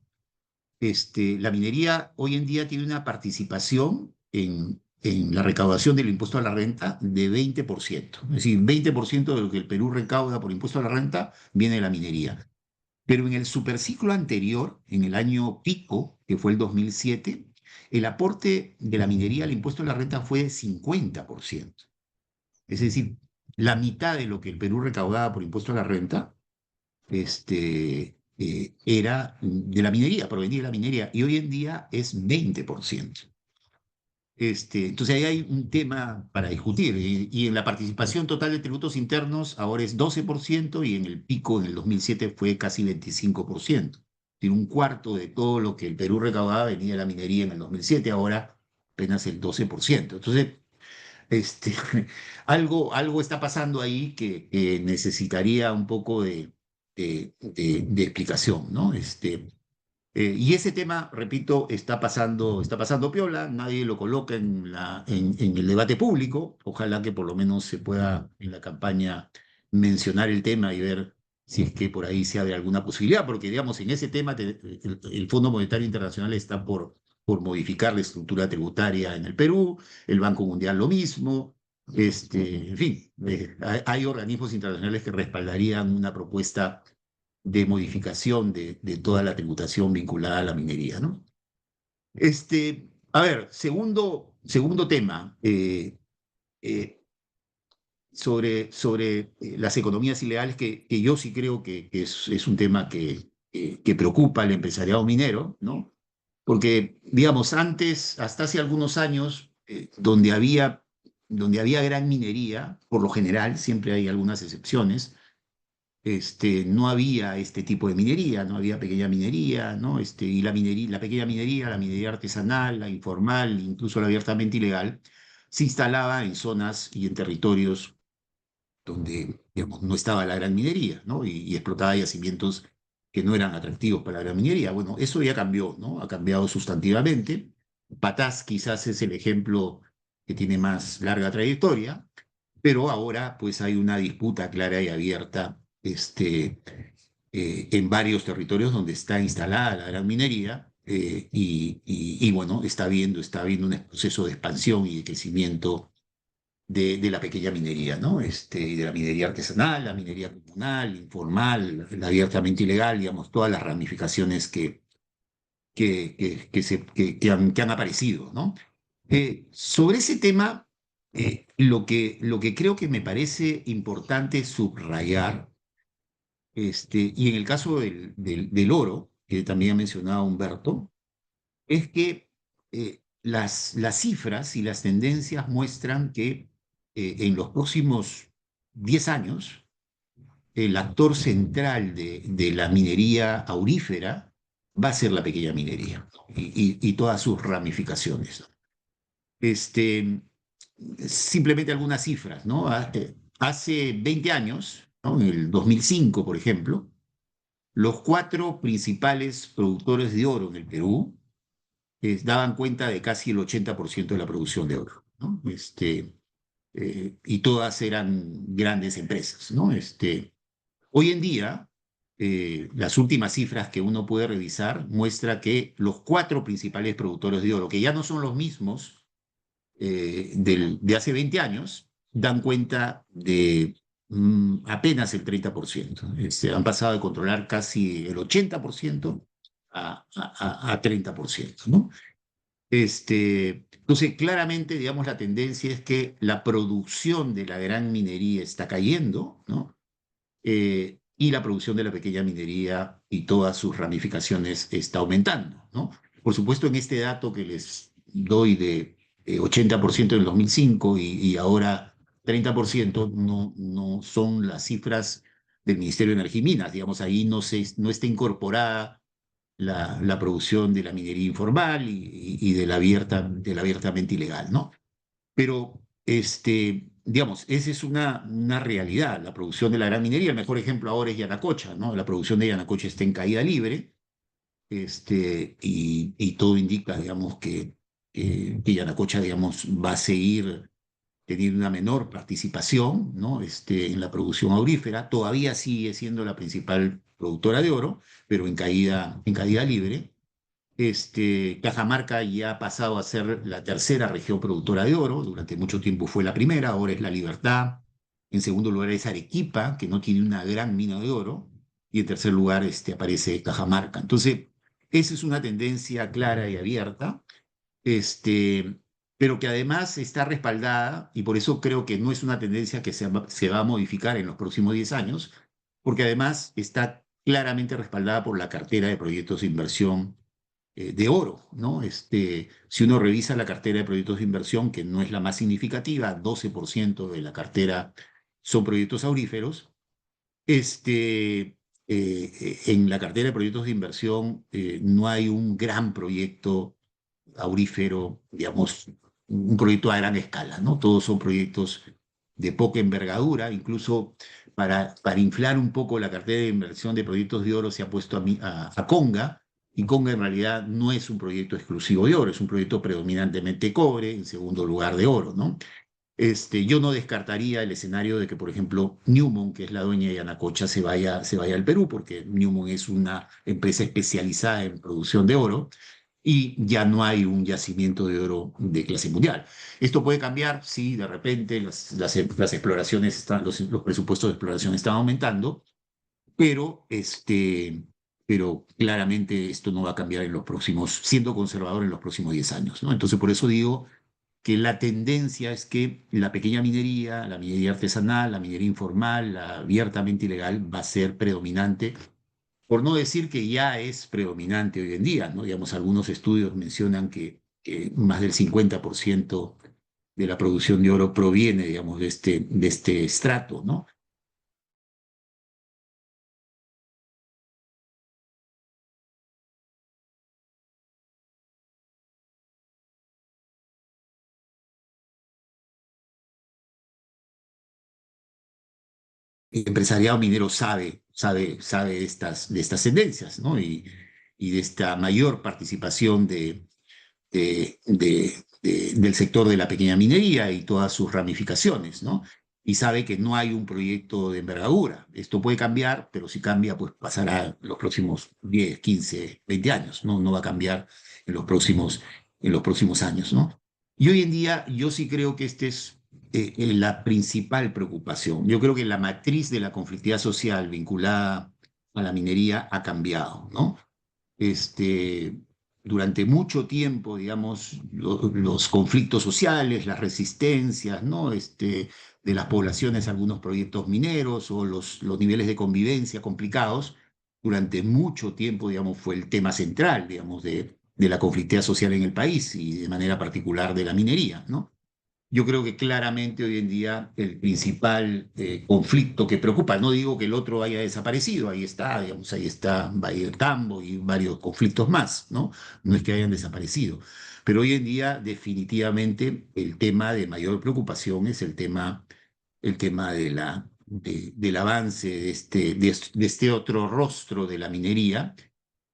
hoy en día tiene una participación en la recaudación del impuesto a la renta de 20%. Es decir, 20% de lo que el Perú recauda por impuesto a la renta viene de la minería. Pero en el superciclo anterior, en el año pico, que fue el 2007, el aporte de la minería al impuesto a la renta fue de 50%. Es decir, la mitad de lo que el Perú recaudaba por impuesto a la renta era de la minería, provenía de la minería, y hoy en día es 20%. Entonces ahí hay un tema para discutir, y en la participación total de tributos internos ahora es 12% y en el pico en el 2007 fue casi 25%. Tiene un cuarto de todo lo que el Perú recaudaba venía de la minería en el 2007, ahora apenas el 12%. Entonces, este, algo está pasando ahí que necesitaría un poco de explicación, ¿no? Y ese tema, repito, está pasando piola, nadie lo coloca en el debate público. Ojalá que por lo menos se pueda en la campaña mencionar el tema y ver si es que por ahí se abre alguna posibilidad, porque digamos, en ese tema el Fondo Monetario Internacional está por modificar la estructura tributaria en el Perú, el Banco Mundial lo mismo. En fin, hay organismos internacionales que respaldarían una propuesta de modificación de toda la tributación vinculada a la minería, ¿no? A ver, segundo tema, eh, sobre las economías ilegales, que yo sí creo que es un tema que preocupa al empresariado minero, ¿no? Porque, digamos, antes, hasta hace algunos años, donde había gran minería, por lo general, siempre hay algunas excepciones, no había este tipo de minería, no había pequeña minería, ¿no? Y la pequeña minería, la minería artesanal, la informal, incluso la abiertamente ilegal, se instalaba en zonas y en territorios donde, digamos, no estaba la gran minería, ¿no? Y explotaba yacimientos que no eran atractivos para la gran minería. Bueno, eso ya cambió, ¿no? Ha cambiado sustantivamente. Patás quizás es el ejemplo que tiene más larga trayectoria, pero ahora pues hay una disputa clara y abierta en varios territorios donde está instalada la gran minería y, bueno, está habiendo un proceso de expansión y de crecimiento de la pequeña minería, ¿no? Y de la minería artesanal, la minería comunal, informal, la abiertamente ilegal, digamos, todas las ramificaciones que han aparecido, ¿no? Sobre ese tema, lo que creo que me parece importante subrayar, y en el caso del oro, que también ha mencionado Humberto, es que las cifras y las tendencias muestran que en los próximos 10 años, el actor central de la minería aurífera va a ser la pequeña minería, ¿no? y todas sus ramificaciones, ¿no? Este, simplemente algunas cifras, ¿no? Hace 20 años, ¿no? En el 2005, por ejemplo, los cuatro principales productores de oro en el Perú daban cuenta de casi el 80% de la producción de oro, ¿no? Y todas eran grandes empresas, ¿no? Hoy en día, las últimas cifras que uno puede revisar muestra que los cuatro principales productores de oro, que ya no son los mismos de hace 20 años, dan cuenta de apenas el 30%. Han pasado de controlar casi el 80% a 30%, ¿no? Entonces, claramente, digamos, la tendencia es que la producción de la gran minería está cayendo, ¿no? Y la producción de la pequeña minería y todas sus ramificaciones está aumentando, ¿no? Por supuesto, en este dato que les doy de 80% en el 2005 y ahora 30%, no son las cifras del Ministerio de Energía y Minas, digamos, ahí no está incorporada la producción de la minería informal y de la abiertamente ilegal, ¿no? Pero, digamos, esa es una realidad, la producción de la gran minería. El mejor ejemplo ahora es Yanacocha, ¿no? La producción de Yanacocha está en caída libre, y todo indica, digamos, que Yanacocha, digamos, va a seguir teniendo una menor participación, ¿no? En la producción aurífera. Todavía sigue siendo la principal productora de oro, pero en caída libre. Cajamarca ya ha pasado a ser la tercera región productora de oro, durante mucho tiempo fue la primera, ahora es La Libertad, en segundo lugar es Arequipa, que no tiene una gran mina de oro, y en tercer lugar aparece Cajamarca. Entonces, esa es una tendencia clara y abierta, este, pero que además está respaldada, y por eso creo que no es una tendencia que se va a modificar en los próximos 10 años, porque además está claramente respaldada por la cartera de proyectos de inversión de oro, ¿no? Si uno revisa la cartera de proyectos de inversión, que no es la más significativa, 12% de la cartera son proyectos auríferos, en la cartera de proyectos de inversión no hay un gran proyecto aurífero, digamos, un proyecto a gran escala, ¿no? Todos son proyectos de poca envergadura, incluso para inflar un poco la cartera de inversión de proyectos de oro se ha puesto a Conga, y Conga en realidad no es un proyecto exclusivo de oro, es un proyecto predominantemente cobre, en segundo lugar de oro, ¿no? Yo no descartaría el escenario de que, por ejemplo, Newmont, que es la dueña de Yanacocha, se vaya al Perú, porque Newmont es una empresa especializada en producción de oro y ya no hay un yacimiento de oro de clase mundial. Esto puede cambiar si de repente las exploraciones los presupuestos de exploración están aumentando, pero, pero claramente esto no va a cambiar siendo conservador en los próximos 10 años, ¿no? Entonces, por eso digo que la tendencia es que la pequeña minería, la minería artesanal, la minería informal, la abiertamente ilegal va a ser predominante, por no decir que ya es predominante hoy en día, ¿no? Digamos, algunos estudios mencionan que más del 50% de la producción de oro proviene, digamos, de este estrato, ¿no? El empresariado minero sabe de estas tendencias, ¿no? Y de esta mayor participación del sector de la pequeña minería y todas sus ramificaciones, ¿no? Y sabe que no hay un proyecto de envergadura. Esto puede cambiar, pero si cambia, pues pasará los próximos 10, 15, 20 años, ¿no? No va a cambiar en los próximos años, ¿no? Y hoy en día yo sí creo que esta es la principal preocupación. Yo creo que la matriz de la conflictividad social vinculada a la minería ha cambiado, ¿no? este, Durante mucho tiempo, digamos, los conflictos sociales, las resistencias, ¿no? De las poblaciones a algunos proyectos mineros o los niveles de convivencia complicados, durante mucho tiempo, digamos, fue el tema central, digamos, de la conflictividad social en el país y de manera particular de la minería, ¿no? yo creo que claramente hoy en día el principal conflicto que preocupa, no digo que el otro haya desaparecido, ahí está, digamos, ahí está Valle del Tambo y varios conflictos más, ¿no? No es que hayan desaparecido, pero hoy en día definitivamente el tema de mayor preocupación es el tema del avance de este otro rostro de la minería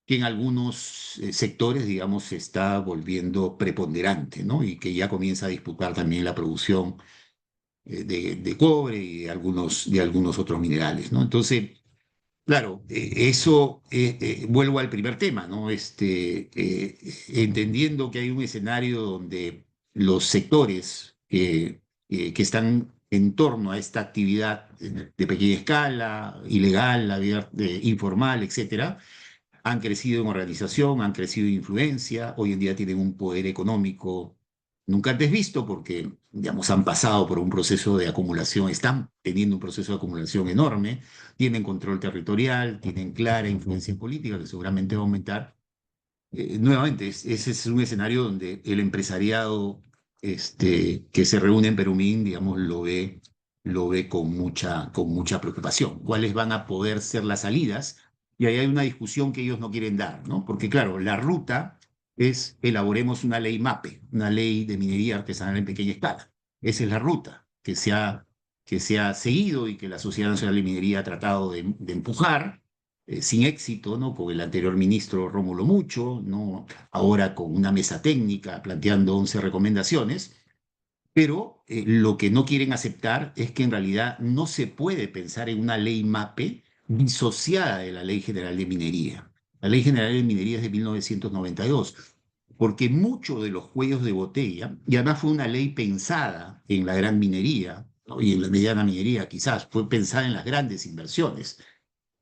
que en algunos sectores, digamos, se está volviendo preponderante, ¿no? Y que ya comienza a disputar también la producción de cobre y de algunos otros minerales, ¿no? Entonces, claro, vuelvo al primer tema, ¿no? Entendiendo que hay un escenario donde los sectores que están en torno a esta actividad de pequeña escala, ilegal, informal, etcétera, han crecido en organización, han crecido en influencia, hoy en día tienen un poder económico nunca antes visto porque, digamos, han pasado por un proceso de acumulación, están teniendo un proceso de acumulación enorme, tienen control territorial, tienen clara influencia política que seguramente va a aumentar. Nuevamente, ese es un escenario donde el empresariado que se reúne en Perumín, digamos, lo ve con mucha preocupación. ¿Cuáles van a poder ser las salidas? Y ahí hay una discusión que ellos no quieren dar, ¿no? Porque, claro, la ruta es elaboremos una ley MAPE, una ley de minería artesanal en pequeña escala. Esa es la ruta que se ha seguido y que la Sociedad Nacional de Minería ha tratado de empujar sin éxito, ¿no? Con el anterior ministro Rómulo Mucho, ¿no? Ahora con una mesa técnica planteando 11 recomendaciones, pero lo que no quieren aceptar es que en realidad no se puede pensar en una ley MAPE disociada de la Ley General de Minería. La Ley General de Minería es de 1992, porque muchos de los cuellos de botella, y además fue una ley pensada en la gran minería, ¿no? Y en la mediana minería quizás, fue pensada en las grandes inversiones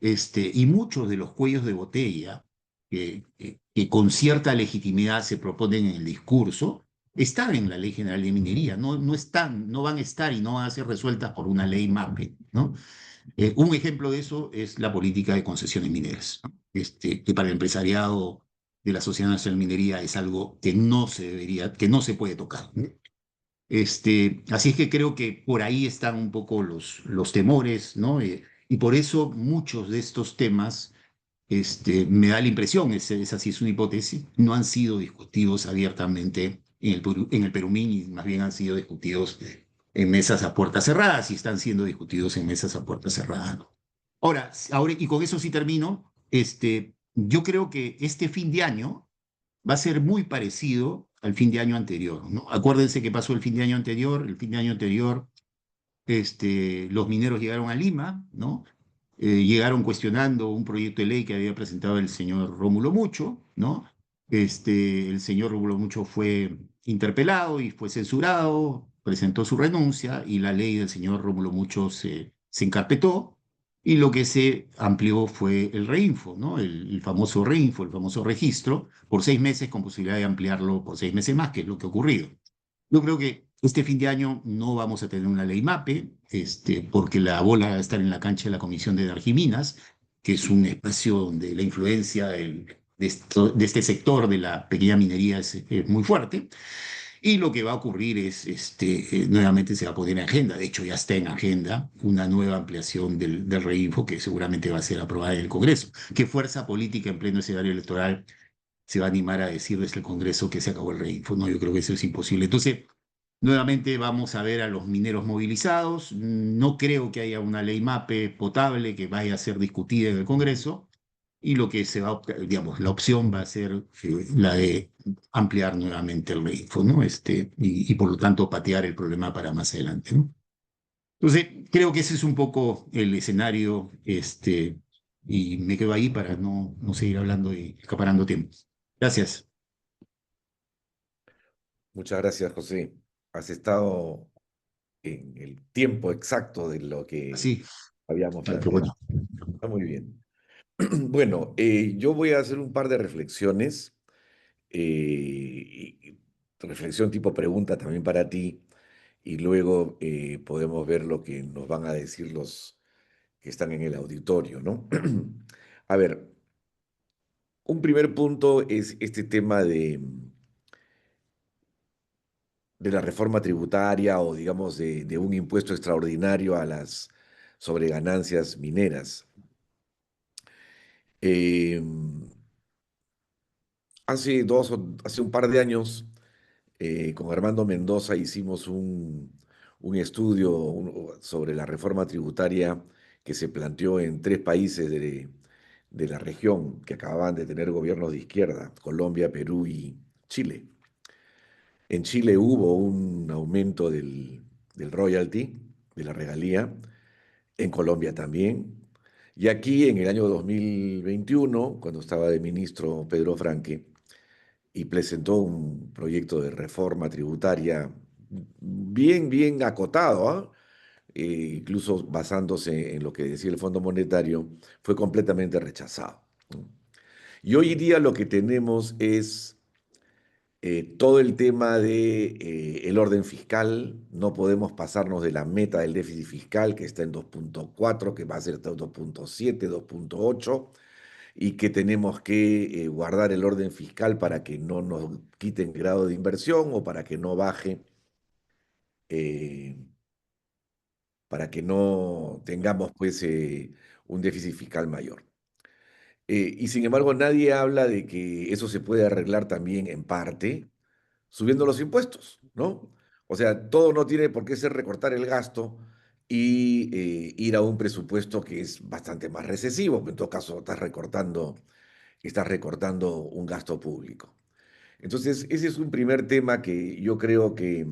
y muchos de los cuellos de botella que con cierta legitimidad se proponen en el discurso, están en la Ley General de Minería, no están, no van a estar y no van a ser resueltas por una ley MAPE, ¿no? Un ejemplo de eso es la política de concesiones mineras, ¿no? Que para el empresariado de la Sociedad Nacional de Minería es algo que no se debería, que no se puede tocar, ¿no? Así es que creo que por ahí están un poco los temores, ¿no? Y por eso muchos de estos temas, me da la impresión, esa sí es una hipótesis, no han sido discutidos abiertamente en el Perumín y más bien han sido discutidos en mesas a puertas cerradas y están siendo discutidos en mesas a puertas cerradas, ¿no? Ahora, y con eso sí termino, yo creo que este fin de año va a ser muy parecido al fin de año anterior, ¿no? Acuérdense que pasó el fin de año anterior, los mineros llegaron a Lima, ¿no? Llegaron cuestionando un proyecto de ley que había presentado el señor Rómulo Mucho, ¿no? El señor Rómulo Mucho fue interpelado y fue censurado, presentó su renuncia y la ley del señor Rómulo Mucho se encarpetó y lo que se amplió fue el reinfo, ¿no? El famoso reinfo, el famoso registro, por 6 meses con posibilidad de ampliarlo por 6 meses más, que es lo que ha ocurrido. Yo creo que este fin de año no vamos a tener una ley MAPE, porque la bola va a estar en la cancha de la Comisión de Energía y Minas, que es un espacio donde la influencia de este sector de la pequeña minería es muy fuerte. Y lo que va a ocurrir es, nuevamente se va a poner en agenda, de hecho ya está en agenda, una nueva ampliación del REINFO que seguramente va a ser aprobada en el Congreso. ¿Qué fuerza política en pleno escenario electoral se va a animar a decir desde el Congreso que se acabó el REINFO? No, yo creo que eso es imposible. Entonces, nuevamente vamos a ver a los mineros movilizados. No creo que haya una ley MAPE potable que vaya a ser discutida en el Congreso. Y lo que se va a digamos, la opción va a ser la de ampliar nuevamente el REINFO, ¿no? Y por lo tanto patear el problema para más adelante, ¿no? Entonces, creo que ese es un poco el escenario, y me quedo ahí para no seguir hablando y acaparando tiempo. Gracias. Muchas gracias, José. Has estado en el tiempo exacto de lo que Así, habíamos pero planteado. bueno. Está muy bien. Bueno, yo voy a hacer un par de reflexiones, y reflexión tipo pregunta también para ti, y luego podemos ver lo que nos van a decir los que están en el auditorio, ¿no? A ver, un primer punto es este tema de de la reforma tributaria o, digamos, de un impuesto extraordinario a las sobreganancias mineras. Eh, hace un par de años, con Armando Mendoza hicimos un estudio sobre la reforma tributaria que se planteó en tres países de la región que acababan de tener gobiernos de izquierda: Colombia, Perú y Chile. En Chile hubo un aumento del royalty, de la regalía, en Colombia también. Y aquí en el año 2021, cuando estaba de ministro Pedro Franque, y presentó un proyecto de reforma tributaria bien acotado, ¿ah? Incluso basándose en lo que decía el Fondo Monetario, fue completamente rechazado, ¿no? Y hoy día lo que tenemos es todo el tema de el orden fiscal. No podemos pasarnos de la meta del déficit fiscal, que está en 2,4, que va a ser hasta 2,7, 2,8, y que tenemos que guardar el orden fiscal para que no nos quiten grado de inversión o para que no baje, eh, para que no tengamos pues un déficit fiscal mayor. Y sin embargo, nadie habla de que eso se puede arreglar también en parte subiendo los impuestos, ¿no? O sea, todo no tiene por qué ser recortar el gasto y ir a un presupuesto que es bastante más recesivo. En todo caso, estás recortando un gasto público. Entonces, ese es un primer tema que yo creo que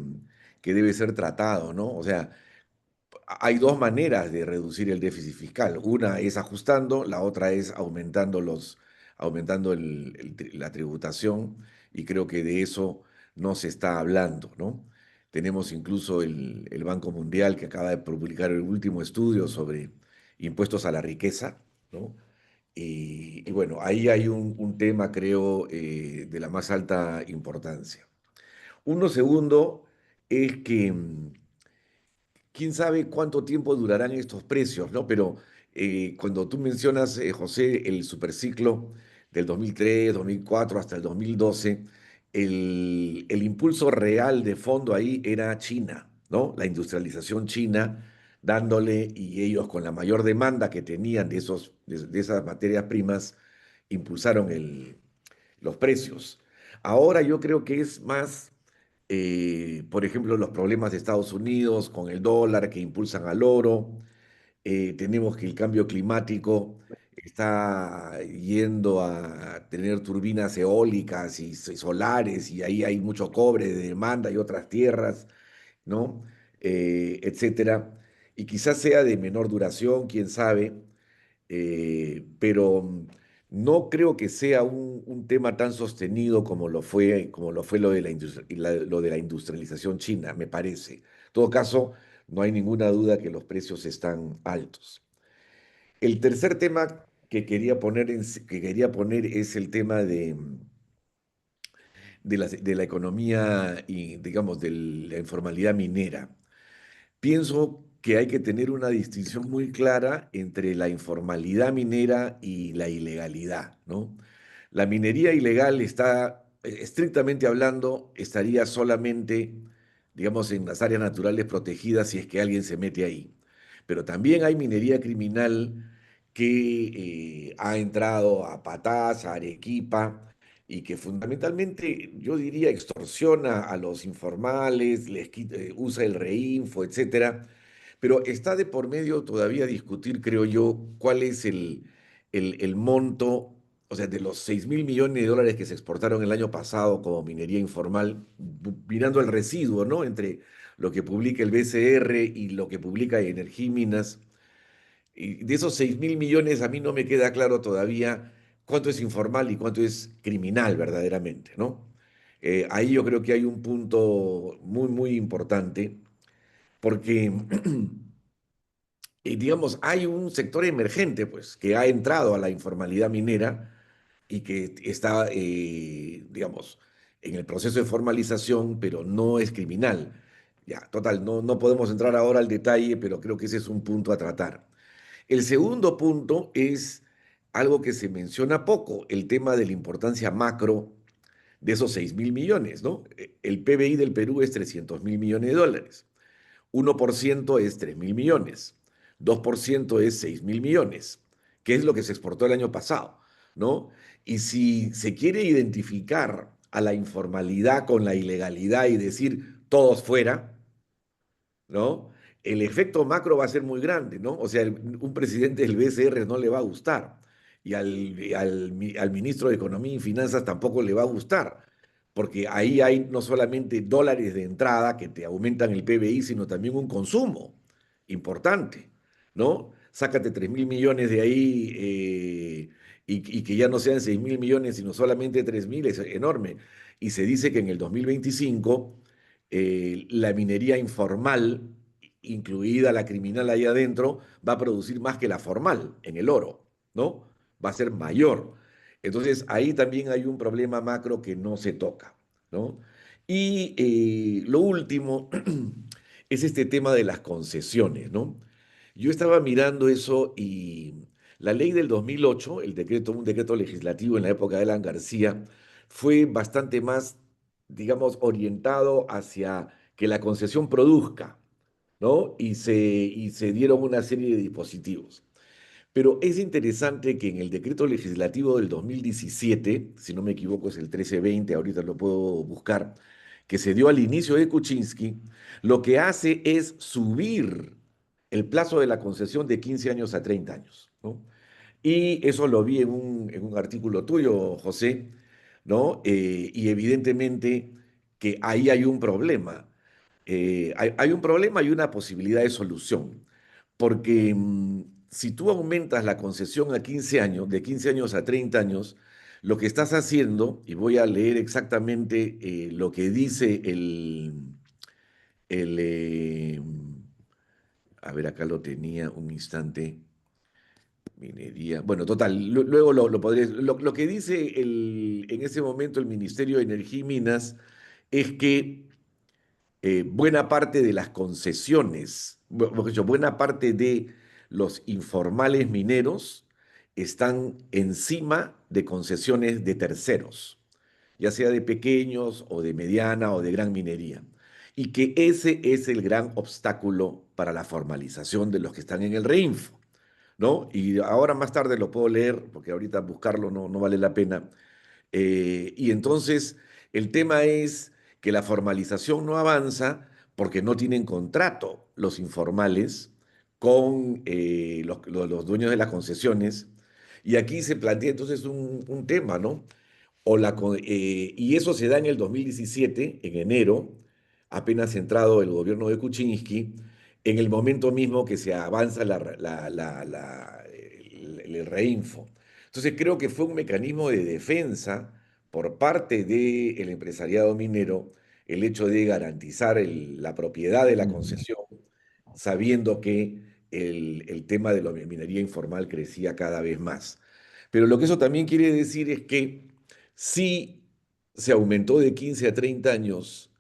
debe ser tratado, ¿no? O sea, hay dos maneras de reducir el déficit fiscal. Una es ajustando, la otra es aumentando la tributación, y creo que de eso no se está hablando, ¿no? Tenemos incluso el Banco Mundial, que acaba de publicar el último estudio sobre impuestos a la riqueza, ¿no? Y bueno, ahí hay un tema, creo, de la más alta importancia. Uno segundo es que quién sabe cuánto tiempo durarán estos precios, ¿no? Pero cuando tú mencionas, José, el superciclo del 2003, 2004 hasta el 2012, el impulso real de fondo ahí era China, ¿no? La industrialización china dándole, y ellos con la mayor demanda que tenían de esas materias primas, impulsaron los precios. Ahora yo creo que es más, por ejemplo, los problemas de Estados Unidos con el dólar que impulsan al oro. Tenemos que el cambio climático está yendo a tener turbinas eólicas y solares, y ahí hay mucho cobre de demanda y otras tierras, ¿no? Etcétera. Y quizás sea de menor duración, quién sabe, pero no creo que sea un tema tan sostenido como lo fue lo de la industrialización china, me parece. En todo caso, no hay ninguna duda que los precios están altos. El tercer tema que quería poner es el tema de la economía y, digamos, de la informalidad minera. Pienso que hay que tener una distinción muy clara entre la informalidad minera y la ilegalidad, ¿no? La minería ilegal está, estrictamente hablando, estaría solamente, digamos, en las áreas naturales protegidas si es que alguien se mete ahí. Pero también hay minería criminal que ha entrado a Patás, a Arequipa, y que fundamentalmente, yo diría, extorsiona a los informales, usa el reinfo, etcétera. Pero está de por medio todavía discutir, creo yo, cuál es el monto, o sea, de los 6.000 millones de dólares que se exportaron el año pasado como minería informal, mirando el residuo, ¿no? Entre lo que publica el BCR y lo que publica Energía y Minas. Y de esos 6.000 millones, a mí no me queda claro todavía cuánto es informal y cuánto es criminal verdaderamente, ¿no? Ahí yo creo que hay un punto muy importante, porque, digamos, hay un sector emergente, pues, que ha entrado a la informalidad minera y que está, digamos, en el proceso de formalización, pero no es criminal. Ya, total, no podemos entrar ahora al detalle, pero creo que ese es un punto a tratar. El segundo punto es algo que se menciona poco, el tema de la importancia macro de esos 6.000 millones, ¿no? El PBI del Perú es 300.000 millones de dólares. 1% es 3.000 millones. 2% es 6.000 millones, que es lo que se exportó el año pasado, ¿no? Y si se quiere identificar a la informalidad con la ilegalidad y decir todos fuera, ¿no? El efecto macro va a ser muy grande, ¿no? O sea, un presidente del BCR no le va a gustar y al ministro de Economía y Finanzas tampoco le va a gustar, porque ahí hay no solamente dólares de entrada que te aumentan el PBI, sino también un consumo importante, ¿no? Sácate 3.000 millones de ahí y que ya no sean 6.000 millones, sino solamente 3.000, es enorme. Y se dice que en el 2025 la minería informal, incluida la criminal ahí adentro, va a producir más que la formal en el oro, ¿no? Va a ser mayor. Entonces, ahí también hay un problema macro que no se toca, ¿no? Y lo último es este tema de las concesiones, ¿no? Yo estaba mirando eso y la ley del 2008, un decreto legislativo en la época de Alan García, fue bastante más, digamos, orientado hacia que la concesión produzca, ¿no? Y se dieron una serie de dispositivos. Pero es interesante que en el decreto legislativo del 2017, si no me equivoco es el 1320, ahorita lo puedo buscar, que se dio al inicio de Kuczynski, lo que hace es subir el plazo de la concesión de 15 años a 30 años, ¿no? Y eso lo vi en un artículo tuyo, José, ¿no? Y evidentemente que ahí hay un problema. Hay un problema y una posibilidad de solución. Porque si tú aumentas la concesión a 15 años, de 15 años a 30 años, lo que estás haciendo, y voy a leer exactamente lo que dice el a ver, acá lo tenía un instante. Minería. Bueno, total, luego lo podré. Lo que dice en ese momento el Ministerio de Energía y Minas es que buena parte de las concesiones, mejor dicho, buena parte de los informales mineros están encima de concesiones de terceros, ya sea de pequeños o de mediana o de gran minería. Y que ese es el gran obstáculo para la formalización de los que están en el REINFO, ¿no? Y ahora más tarde lo puedo leer, porque ahorita buscarlo no vale la pena. Y entonces el tema es que la formalización no avanza porque no tienen contrato los informales con los dueños de las concesiones. Y aquí se plantea entonces un tema, ¿no? Y eso se da en el 2017, en enero, apenas entrado el gobierno de Kuczynski, en el momento mismo que se avanza el reinfo. Entonces creo que fue un mecanismo de defensa por parte del empresariado minero el hecho de garantizar la propiedad de la concesión, sabiendo que el tema de la minería informal crecía cada vez más. Pero lo que eso también quiere decir es que si se aumentó de 15 a 30 años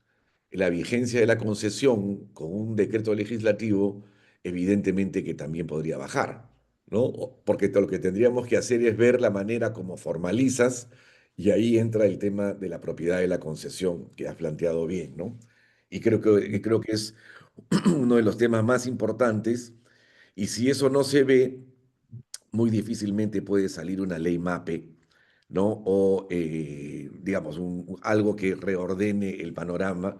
la vigencia de la concesión con un decreto legislativo, evidentemente que también podría bajar, ¿no? Porque lo que tendríamos que hacer es ver la manera como formalizas y ahí entra el tema de la propiedad de la concesión que has planteado bien, ¿no? Y creo que es uno de los temas más importantes y si eso no se ve, muy difícilmente puede salir una ley MAPE, ¿no? O, digamos, algo que reordene el panorama,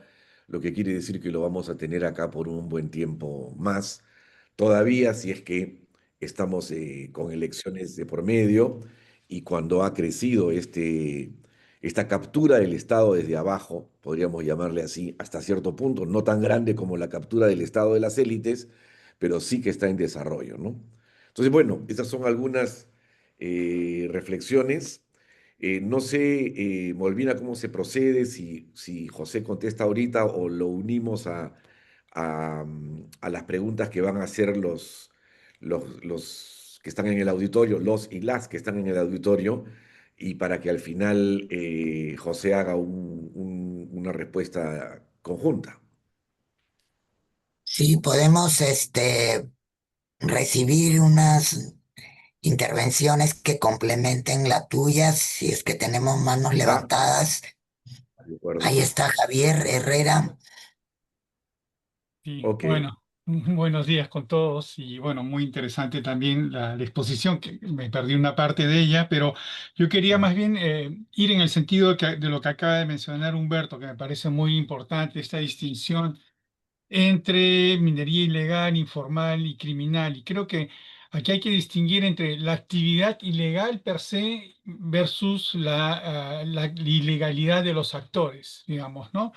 lo que quiere decir que lo vamos a tener acá por un buen tiempo más, todavía si es que estamos con elecciones de por medio y cuando ha crecido esta captura del Estado desde abajo, podríamos llamarle así, hasta cierto punto, no tan grande como la captura del Estado de las élites, pero sí que está en desarrollo, ¿no? Entonces, bueno, estas son algunas reflexiones. No sé, Molvina, cómo se procede, si José contesta ahorita o lo unimos a las preguntas que van a hacer los que están en el auditorio, los y las que están en el auditorio, y para que al final José haga una respuesta conjunta. Sí, podemos recibir unas intervenciones que complementen la tuya, si es que tenemos manos ¿Ya? levantadas. De acuerdo. Ahí está Javier Herrera. Sí, Ok. bueno, buenos días con todos y bueno, muy interesante también la exposición, que me perdí una parte de ella, pero yo quería más bien ir en el sentido de lo que acaba de mencionar Humberto, que me parece muy importante, esta distinción entre minería ilegal, informal y criminal. Y creo que aquí hay que distinguir entre la actividad ilegal per se versus la ilegalidad de los actores, digamos, ¿no?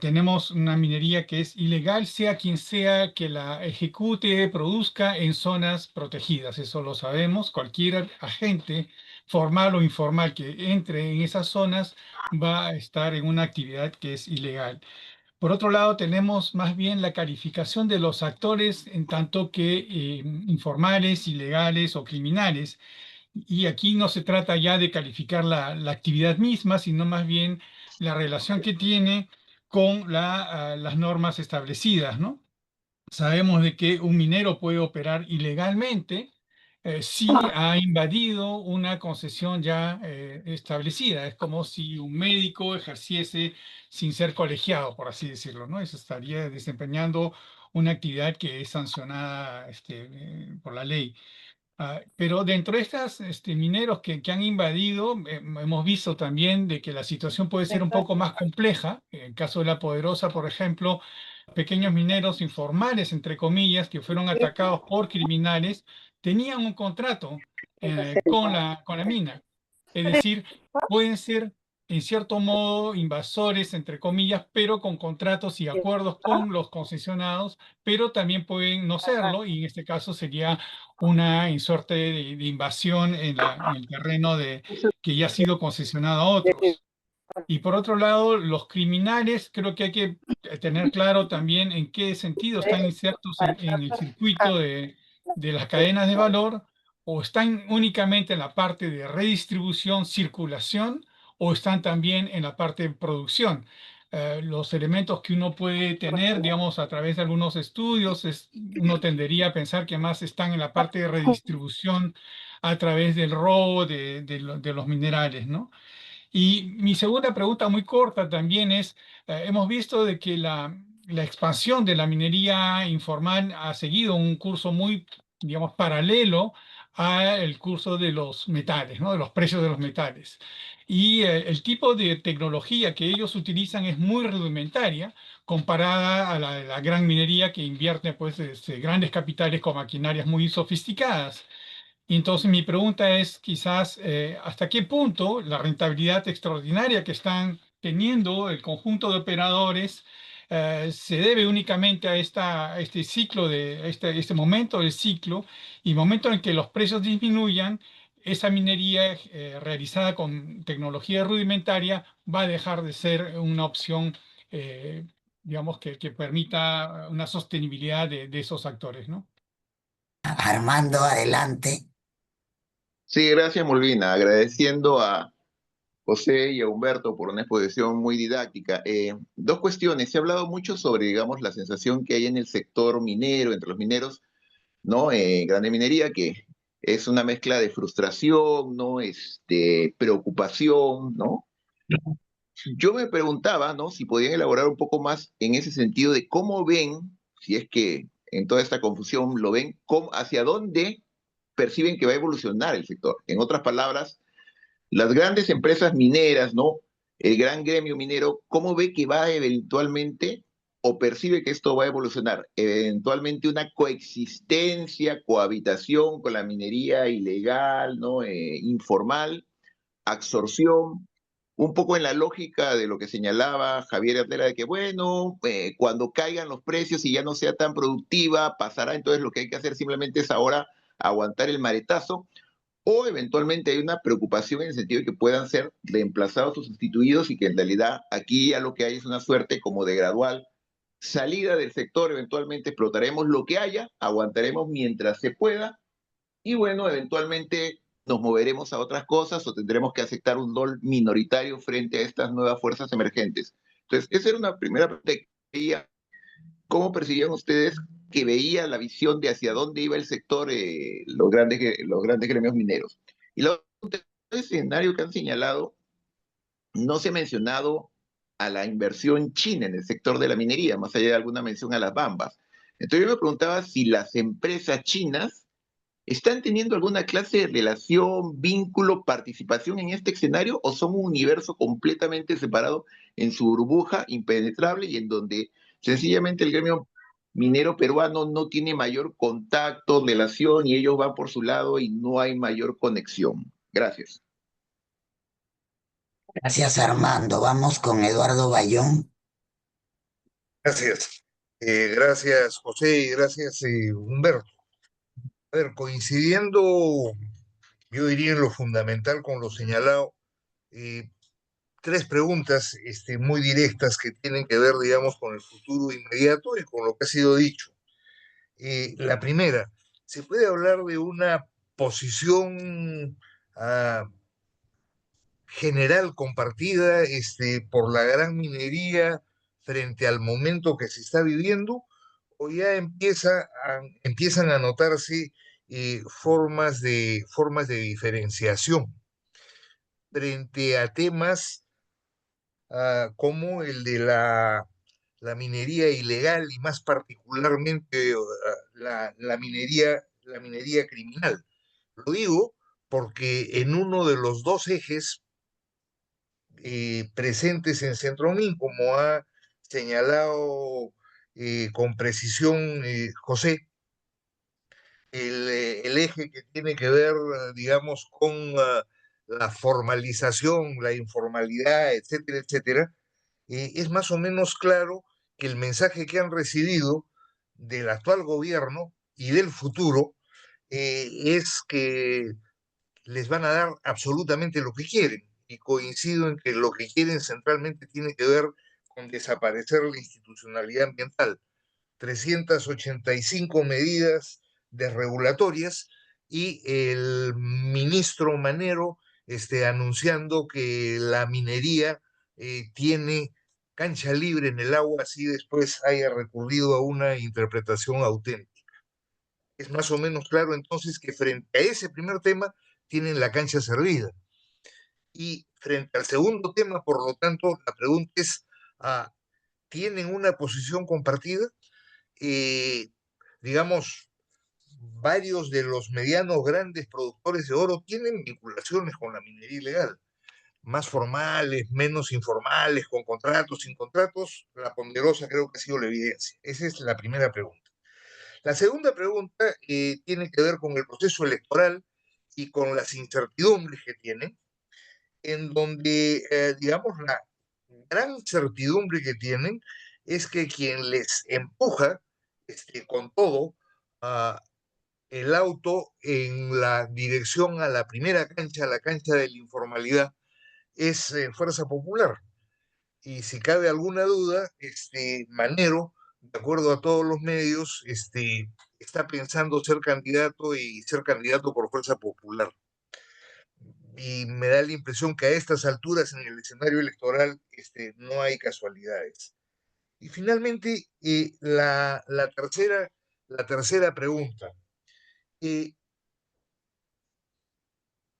Tenemos una minería que es ilegal, sea quien sea que la ejecute, produzca en zonas protegidas. Eso lo sabemos. Cualquier agente formal o informal que entre en esas zonas va a estar en una actividad que es ilegal. Por otro lado, tenemos más bien la calificación de los actores en tanto que informales, ilegales o criminales. Y aquí no se trata ya de calificar la actividad misma, sino más bien la relación que tiene con las normas establecidas, ¿no? Sabemos de que un minero puede operar ilegalmente si ha invadido una concesión ya establecida. Es como si un médico ejerciese sin ser colegiado, por así decirlo, ¿no? Eso estaría desempeñando una actividad que es sancionada por la ley. Pero dentro de estas mineros que han invadido, hemos visto también de que la situación puede ser un poco más compleja. En el caso de La Poderosa, por ejemplo, pequeños mineros informales, entre comillas, que fueron atacados por criminales, tenían un contrato con la mina. Es decir, pueden ser, en cierto modo, invasores, entre comillas, pero con contratos y acuerdos con los concesionados, pero también pueden no serlo, y en este caso sería una suerte de invasión en el terreno que ya ha sido concesionado a otros. Y por otro lado, los criminales, creo que hay que tener claro también en qué sentido están insertos en el circuito de las cadenas de valor, o están únicamente en la parte de redistribución, circulación, o están también en la parte de producción. Los elementos que uno puede tener, digamos, a través de algunos estudios, uno tendería a pensar que más están en la parte de redistribución a través del robo de los minerales, ¿no? Y mi segunda pregunta muy corta también es, hemos visto de que la expansión de la minería informal ha seguido un curso muy, digamos, paralelo al curso de los metales, ¿no? De los precios de los metales. Y el tipo de tecnología que ellos utilizan es muy rudimentaria comparada a la de la gran minería que invierte pues, grandes capitales con maquinarias muy sofisticadas. Y entonces mi pregunta es quizás hasta qué punto la rentabilidad extraordinaria que están teniendo el conjunto de operadores se debe únicamente a este ciclo, este momento del ciclo, y momento en que los precios disminuyan, esa minería realizada con tecnología rudimentaria va a dejar de ser una opción, eh, digamos, que permita una sostenibilidad de esos actores, ¿no? Armando, adelante. Sí, gracias, Molvina. Agradeciendo a José y a Humberto por una exposición muy didáctica. Dos cuestiones. Se ha hablado mucho sobre, digamos, la sensación que hay en el sector minero, entre los mineros, ¿no? Grande minería, que es una mezcla de frustración, ¿no? Preocupación, ¿no? Yo me preguntaba, ¿no? Si podían elaborar un poco más en ese sentido de cómo ven, si es que en toda esta confusión lo ven, hacia dónde perciben que va a evolucionar el sector. En otras palabras, las grandes empresas mineras, ¿no? El gran gremio minero, ¿cómo ve que va eventualmente o percibe que esto va a evolucionar? Eventualmente una coexistencia, cohabitación con la minería ilegal, ¿no? Informal, absorción, un poco en la lógica de lo que señalaba Javier Herrera, de que, bueno, cuando caigan los precios y ya no sea tan productiva, pasará, entonces lo que hay que hacer simplemente es ahora aguantar el maretazo, o eventualmente hay una preocupación en el sentido de que puedan ser reemplazados o sustituidos y que en realidad aquí ya lo que hay es una suerte como de gradual salida del sector, eventualmente explotaremos lo que haya, aguantaremos mientras se pueda y bueno, eventualmente nos moveremos a otras cosas o tendremos que aceptar un rol minoritario frente a estas nuevas fuerzas emergentes. Entonces, esa era una primera pregunta que veía. ¿Cómo percibían ustedes que veía la visión de hacia dónde iba el sector, los grandes gremios mineros? Y el escenario que han señalado, no se ha mencionado a la inversión china en el sector de la minería, más allá de alguna mención a las bambas. Entonces yo me preguntaba si las empresas chinas están teniendo alguna clase de relación, vínculo, participación en este escenario o son un universo completamente separado en su burbuja impenetrable y en donde sencillamente el gremio minero peruano no tiene mayor contacto, relación y ellos van por su lado y no hay mayor conexión. Gracias. Gracias, Armando. Vamos con Eduardo Bayón. Gracias. Gracias, José, y gracias, Humberto. A ver, coincidiendo, yo diría en lo fundamental con lo señalado, eh, tres preguntas muy directas que tienen que ver, digamos, con el futuro inmediato y con lo que ha sido dicho. La primera, ¿se puede hablar de una posición ah, general compartida por la gran minería frente al momento que se está viviendo? ¿O ya empiezan a notarse formas de diferenciación frente a temas como el de la minería ilegal y más particularmente la minería criminal? Lo digo porque en uno de los dos ejes presentes en Centromin, como ha señalado con precisión José, el eje que tiene que ver, digamos, con la formalización, la informalidad, etcétera, etcétera, es más o menos claro que el mensaje que han recibido del actual gobierno y del futuro es que les van a dar absolutamente lo que quieren. Y coincido en que lo que quieren centralmente tiene que ver con desaparecer la institucionalidad ambiental. 385 medidas desregulatorias y el ministro Manero anunciando que la minería tiene cancha libre en el agua, así después haya recurrido a una interpretación auténtica. Es más o menos claro entonces que frente a ese primer tema tienen la cancha servida. Y frente al segundo tema, por lo tanto, la pregunta es, ¿tienen una posición compartida? Digamos, varios de los medianos grandes productores de oro tienen vinculaciones con la minería ilegal, más formales, menos informales, con contratos, sin contratos. La ponderosa creo que ha sido la evidencia. Esa es la primera pregunta. La segunda pregunta tiene que ver con el proceso electoral y con las incertidumbres que tienen, en donde, digamos, la gran certidumbre que tienen es que quien les empuja con todo el auto en la dirección a la primera cancha, a la cancha de la informalidad, es Fuerza Popular. Y si cabe alguna duda, Manero, de acuerdo a todos los medios, está pensando ser candidato y ser candidato por Fuerza Popular. Y me da la impresión que a estas alturas en el escenario electoral no hay casualidades. Y finalmente, la tercera pregunta, eh,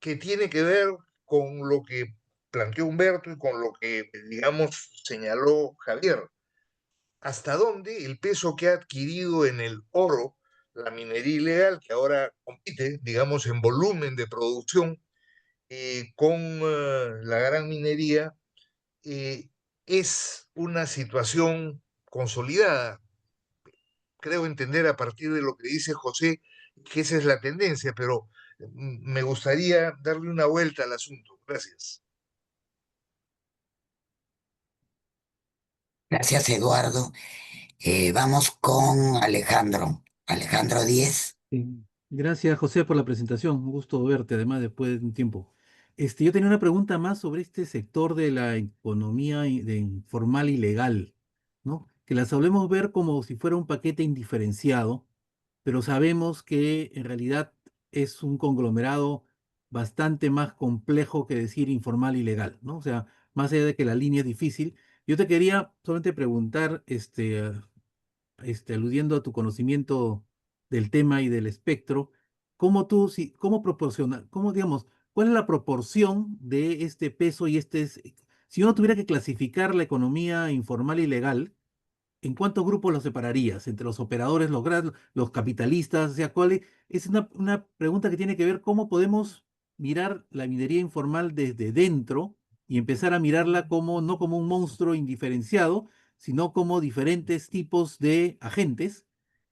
que tiene que ver con lo que planteó Humberto y con lo que, digamos, señaló Javier. ¿Hasta dónde el peso que ha adquirido en el oro la minería ilegal, que ahora compite, digamos, en volumen de producción con la gran minería, es una situación consolidada? Creo entender a partir de lo que dice José que esa es la tendencia, pero me gustaría darle una vuelta al asunto. Gracias. Gracias, Eduardo. Vamos con Alejandro. Alejandro 10. Sí. Gracias, José, por la presentación. Un gusto verte, además, después de un tiempo. Yo tenía una pregunta más sobre este sector de la economía de informal y legal, ¿no? Que la solemos ver como si fuera un paquete indiferenciado, pero sabemos que en realidad es un conglomerado bastante más complejo que decir informal y legal, ¿no? O sea, más allá de que la línea es difícil, yo te quería solamente preguntar, aludiendo a tu conocimiento del tema y del espectro, ¿cómo tú, cómo proporciona, cómo digamos, cuál es la proporción de este peso y Si uno tuviera que clasificar la economía informal y legal, ¿en cuántos grupos los separarías? Entre los operadores, los capitalistas, o sea, es una pregunta que tiene que ver cómo podemos mirar la minería informal desde dentro y empezar a mirarla como, no como un monstruo indiferenciado, sino como diferentes tipos de agentes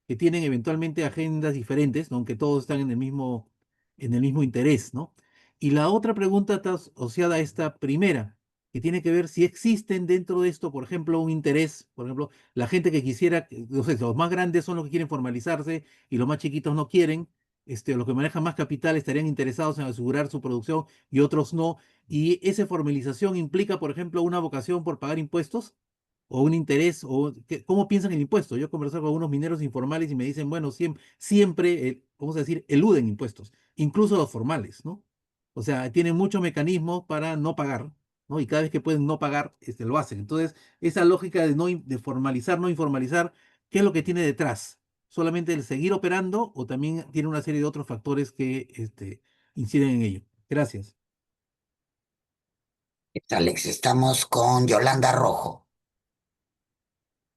que tienen eventualmente agendas diferentes, ¿no? Aunque todos están en el mismo interés, ¿no? Y la otra pregunta está asociada a esta primera, que tiene que ver si existen dentro de esto, por ejemplo, un interés, por ejemplo, la gente que quisiera, no sé, los más grandes son los que quieren formalizarse y los más chiquitos no quieren. Los que manejan más capital estarían interesados en asegurar su producción y otros no. Y esa formalización implica, por ejemplo, una vocación por pagar impuestos o un interés, o cómo piensan el impuesto. Yo he conversado con algunos mineros informales y me dicen, bueno, siempre, vamos a decir, eluden impuestos, incluso los formales, ¿no? O sea, tienen muchos mecanismos para no pagar, ¿no? Y cada vez que pueden no pagar, lo hacen. Entonces, esa lógica de, no, de formalizar, no informalizar, ¿qué es lo que tiene detrás? ¿Solamente el seguir operando o también tiene una serie de otros factores que inciden en ello? Gracias. Alex, estamos con Yolanda Rojo.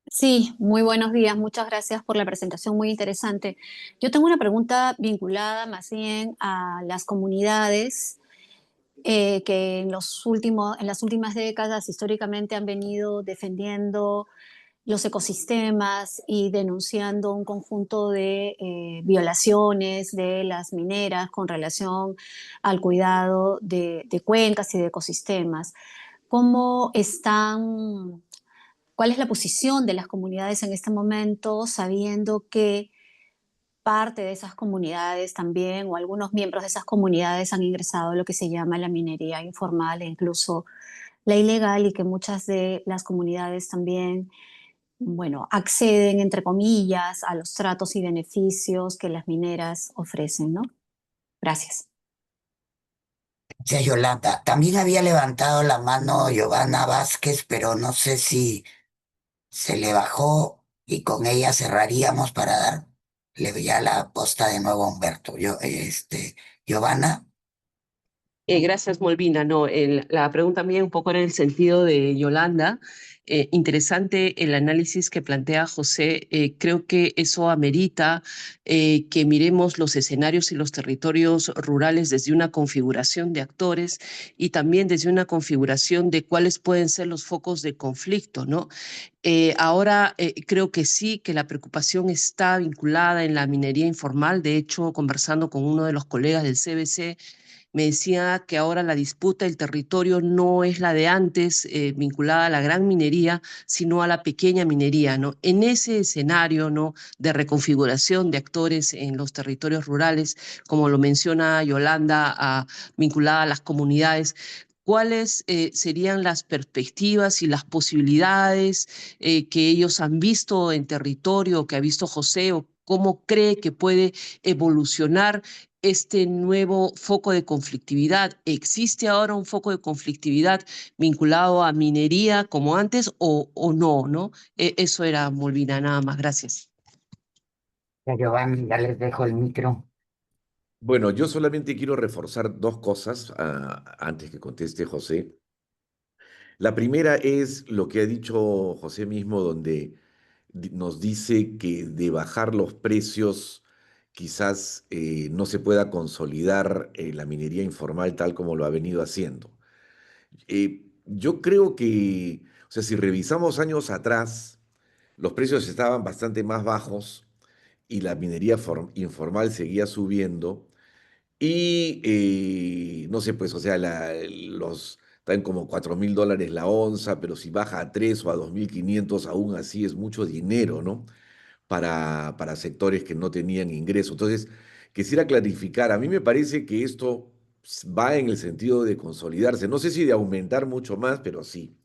Sí, muy buenos días. Muchas gracias por la presentación, muy interesante. Yo tengo una pregunta vinculada más bien a las comunidades que en las últimas décadas históricamente han venido defendiendo los ecosistemas y denunciando un conjunto de violaciones de las mineras con relación al cuidado de cuencas y de ecosistemas. ¿Cómo están? ¿Cuál es la posición de las comunidades en este momento, sabiendo que parte de esas comunidades también, o algunos miembros de esas comunidades, han ingresado a lo que se llama la minería informal e incluso la ilegal, y que muchas de las comunidades también, bueno, acceden, entre comillas, a los tratos y beneficios que las mineras ofrecen, ¿no? Gracias. Gracias, Yolanda. También había levantado la mano Giovanna Vázquez, pero no sé si se le bajó y con ella cerraríamos para darle ya la posta de nuevo a Humberto. Giovanna. Gracias, Molvina. No, la pregunta mía un poco era en el sentido de Yolanda. Interesante el análisis que plantea José. Creo que eso amerita que miremos los escenarios y los territorios rurales desde una configuración de actores y también desde una configuración de cuáles pueden ser los focos de conflicto, ¿no? Ahora creo que sí, que la preocupación está vinculada en la minería informal. De hecho, conversando con uno de los colegas del CBC, me decía que ahora la disputa del territorio no es la de antes, vinculada a la gran minería, sino a la pequeña minería, ¿no? En ese escenario, ¿no?, de reconfiguración de actores en los territorios rurales, como lo menciona Yolanda, vinculada a las comunidades, ¿cuáles serían las perspectivas y las posibilidades que ellos han visto en territorio, que ha visto José, o cómo cree que puede evolucionar este nuevo foco de conflictividad? ¿Existe ahora un foco de conflictividad vinculado a minería como antes o no, ¿no? Eso era, Molvina, nada más. Gracias. Ya, Giovanni, ya les dejo el micro. Bueno, yo solamente quiero reforzar dos cosas antes que conteste José. La primera es lo que ha dicho José mismo, donde nos dice que de bajar los precios quizás no se pueda consolidar la minería informal tal como lo ha venido haciendo. Yo creo que, o sea, si revisamos años atrás, los precios estaban bastante más bajos y la minería informal seguía subiendo. Y no sé, pues, o sea, están como $4.000 la onza, pero si baja a 3 o a 2.500, aún así es mucho dinero, ¿no? Para sectores que no tenían ingreso. Entonces, quisiera clarificar, a mí me parece que esto va en el sentido de consolidarse, no sé si de aumentar mucho más, pero sí.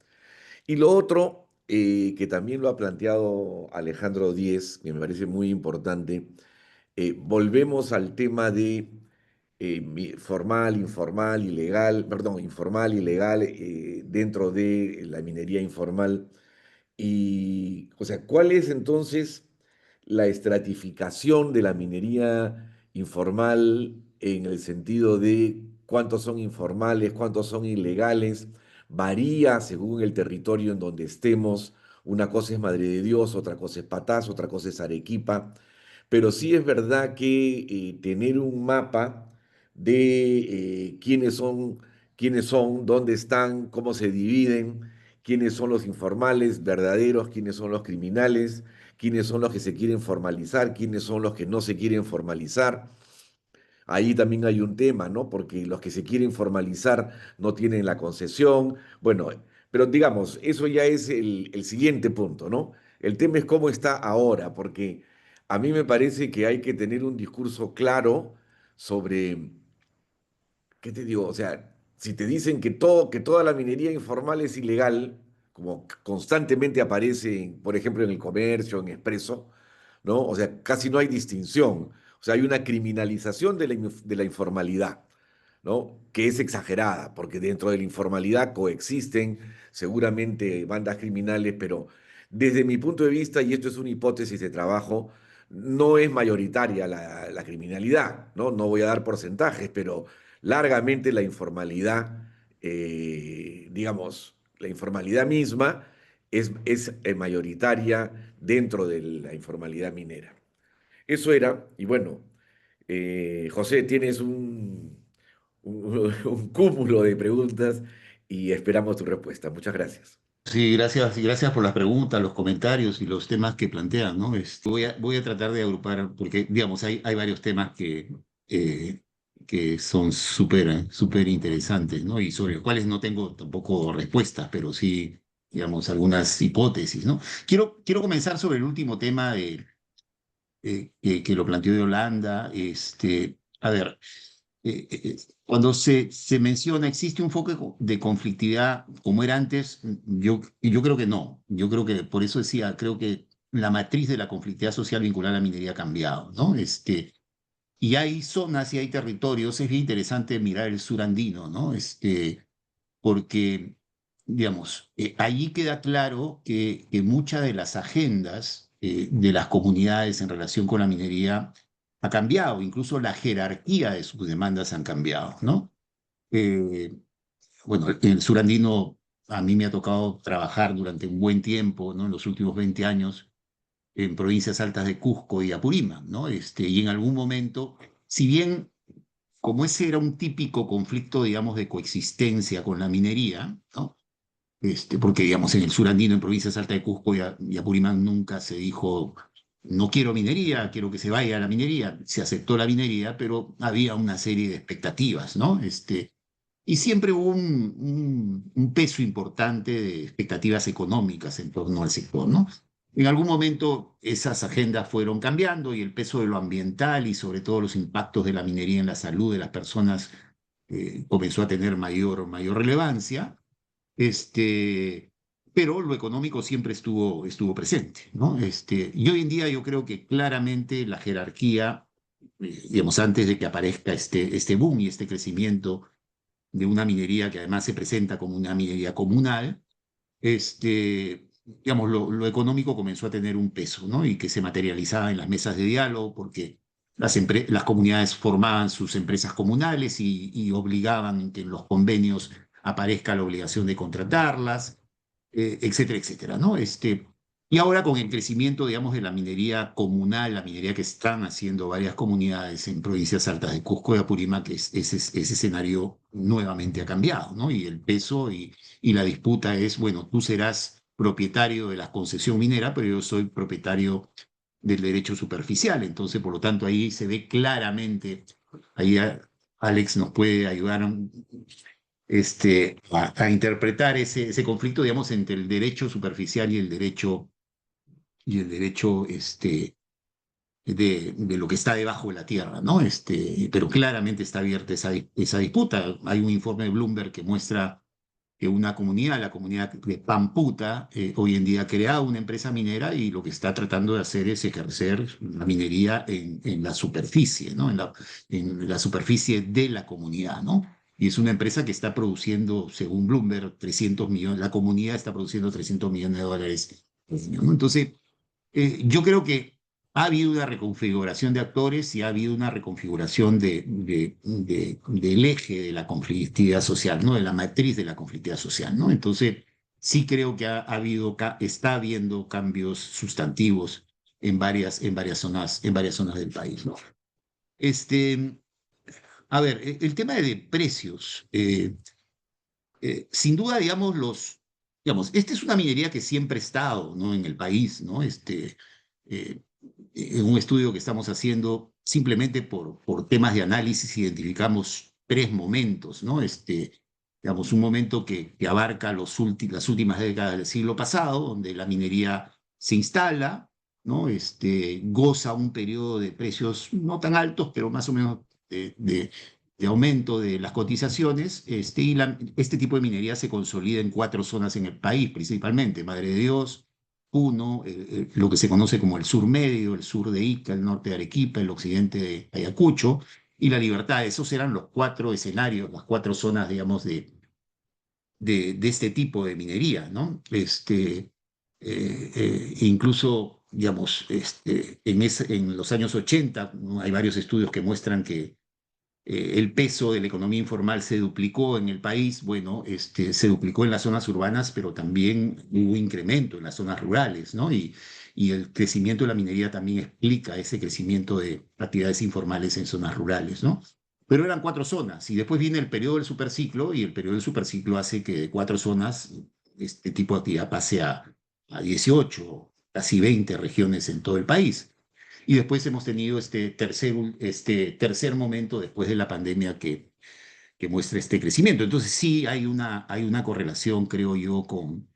Y lo otro, que también lo ha planteado Alejandro Díez, que me parece muy importante, volvemos al tema de formal, informal, ilegal, perdón, informal, ilegal, dentro de la minería informal. Y, o sea, ¿cuál es entonces la estratificación de la minería informal en el sentido de cuántos son informales, cuántos son ilegales? varía según el territorio en donde estemos. Una cosa es Madre de Dios, otra cosa es Patas, otra cosa es Arequipa, pero sí es verdad que tener un mapa de quiénes son, dónde están, cómo se dividen, quiénes son los informales verdaderos, quiénes son los criminales, quiénes son los que se quieren formalizar, quiénes son los que no se quieren formalizar. Ahí también hay un tema, ¿no? Porque los que se quieren formalizar no tienen la concesión. Bueno, pero digamos, eso ya es el siguiente punto, ¿no? El tema es cómo está ahora, porque a mí me parece que hay que tener un discurso claro sobre, ¿qué te digo? O sea, si te dicen que toda la minería informal es ilegal, como constantemente aparece, por ejemplo, en el comercio, en Expreso, ¿no? O sea, casi no hay distinción. O sea, hay una criminalización de la informalidad, ¿no? Que es exagerada, porque dentro de la informalidad coexisten seguramente bandas criminales, pero desde mi punto de vista, y esto es una hipótesis de trabajo, no es mayoritaria la criminalidad, ¿no? No voy a dar porcentajes, pero largamente la informalidad, digamos, la informalidad misma es mayoritaria dentro de la informalidad minera. Eso era, y bueno, José, tienes un cúmulo de preguntas y esperamos tu respuesta. Muchas gracias. Sí, gracias, y gracias por las preguntas, los comentarios y los temas que plantean, ¿no? Voy a tratar de agrupar, porque, digamos, hay varios temas que son súper interesantes, ¿no? Y sobre los cuales no tengo tampoco respuestas, pero sí, digamos, algunas hipótesis, ¿no? Quiero comenzar sobre el último tema que lo planteó Yolanda. A ver, cuando se menciona, ¿existe un foco de conflictividad como era antes? Yo creo que no. Yo creo que, por eso decía, creo que la matriz de la conflictividad social vinculada a la minería ha cambiado, ¿no? Y hay zonas y hay territorios, es bien interesante mirar el sur andino, ¿no? Porque, digamos, allí queda claro que muchas de las agendas de las comunidades en relación con la minería ha cambiado, incluso la jerarquía de sus demandas han cambiado, ¿no? Eh, bueno, en el sur andino a mí me ha tocado trabajar durante un buen tiempo, ¿no? En los últimos 20 años, en provincias altas de Cusco y Apurímac, ¿no? Y en algún momento, si bien como ese era un típico conflicto, digamos, de coexistencia con la minería, ¿no? Porque, digamos, en el sur andino, en provincias altas de Cusco y Apurímac, nunca se dijo, no quiero minería, quiero que se vaya a la minería. Se aceptó la minería, pero había una serie de expectativas, ¿no? Y siempre hubo un peso importante de expectativas económicas en torno al sector, ¿no? En algún momento esas agendas fueron cambiando y el peso de lo ambiental y sobre todo los impactos de la minería en la salud de las personas comenzó a tener mayor relevancia. este, pero lo económico siempre estuvo presente, ¿no? Y hoy en día yo creo que claramente la jerarquía, digamos, antes de que aparezca este boom y este crecimiento de una minería que además se presenta como una minería comunal, digamos, lo económico comenzó a tener un peso, ¿no? Y que se materializaba en las mesas de diálogo porque las comunidades formaban sus empresas comunales y obligaban que en los convenios aparezca la obligación de contratarlas, etcétera, etcétera, ¿no? Y ahora con el crecimiento, digamos, de la minería comunal, la minería que están haciendo varias comunidades en provincias altas de Cusco y Apurímac, ese escenario nuevamente ha cambiado, ¿no? Y el peso y la disputa es, bueno, tú serás propietario de la concesión minera, pero yo soy propietario del derecho superficial. Entonces, por lo tanto, ahí se ve claramente, ahí Alex nos puede ayudar a interpretar ese conflicto, digamos, entre el derecho superficial y el derecho de lo que está debajo de la tierra, ¿no? Pero claramente está abierta esa disputa. Hay un informe de Bloomberg que muestra que una comunidad, la comunidad de Pamputa, hoy en día ha creado una empresa minera y lo que está tratando de hacer es ejercer la minería en la superficie, ¿no? En la superficie de la comunidad, ¿no? Y es una empresa que está produciendo, según Bloomberg, 300 millones, la comunidad está produciendo $300 millones por año, ¿no? Entonces, yo creo que ha habido una reconfiguración de actores y ha habido una reconfiguración del eje de la conflictividad social, ¿no? De la matriz de la conflictividad social, ¿no? Entonces, sí creo que está habiendo cambios sustantivos en varias zonas del país, ¿no? Este, a ver, el tema de precios. Sin duda, digamos, esta es una minería que siempre ha estado, ¿no? En el país, ¿no? Eh, en un estudio que estamos haciendo, simplemente por temas de análisis, identificamos tres momentos, ¿no? Digamos, un momento que abarca las últimas décadas del siglo pasado, donde la minería se instala, ¿no? Goza un periodo de precios no tan altos, pero más o menos de aumento de las cotizaciones, este tipo de minería se consolida en cuatro zonas en el país, principalmente Madre de Dios, Puno, lo que se conoce como el sur medio, el sur de Ica, el norte de Arequipa, el occidente de Ayacucho, y La Libertad. Esos eran los cuatro escenarios, las cuatro zonas, digamos, de este tipo de minería, ¿no? Incluso, digamos, en los años 80, ¿no? Hay varios estudios que muestran que el peso de la economía informal se duplicó en el país. Bueno, se duplicó en las zonas urbanas, pero también hubo incremento en las zonas rurales, ¿no? Y el crecimiento de la minería también explica ese crecimiento de actividades informales en zonas rurales, ¿no? Pero eran cuatro zonas, y después viene el periodo del superciclo, y el periodo del superciclo hace que de cuatro zonas este tipo de actividad pase a 18, casi 20 regiones en todo el país. Y después hemos tenido este tercer momento después de la pandemia que muestra este crecimiento. Entonces sí hay una correlación, creo yo, con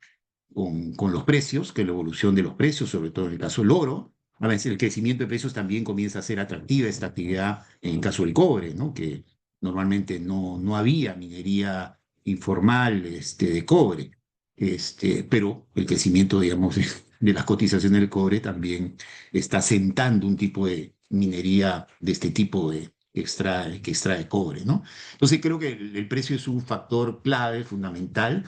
los precios, que la evolución de los precios, sobre todo en el caso del oro. A veces el crecimiento de precios también comienza a ser atractiva esta actividad en el caso del cobre, ¿no? Que normalmente no había minería informal de cobre. Pero el crecimiento, digamos, de las cotizaciones del cobre también está sentando un tipo de minería de este tipo que extrae cobre, ¿no? Entonces creo que el precio es un factor clave, fundamental,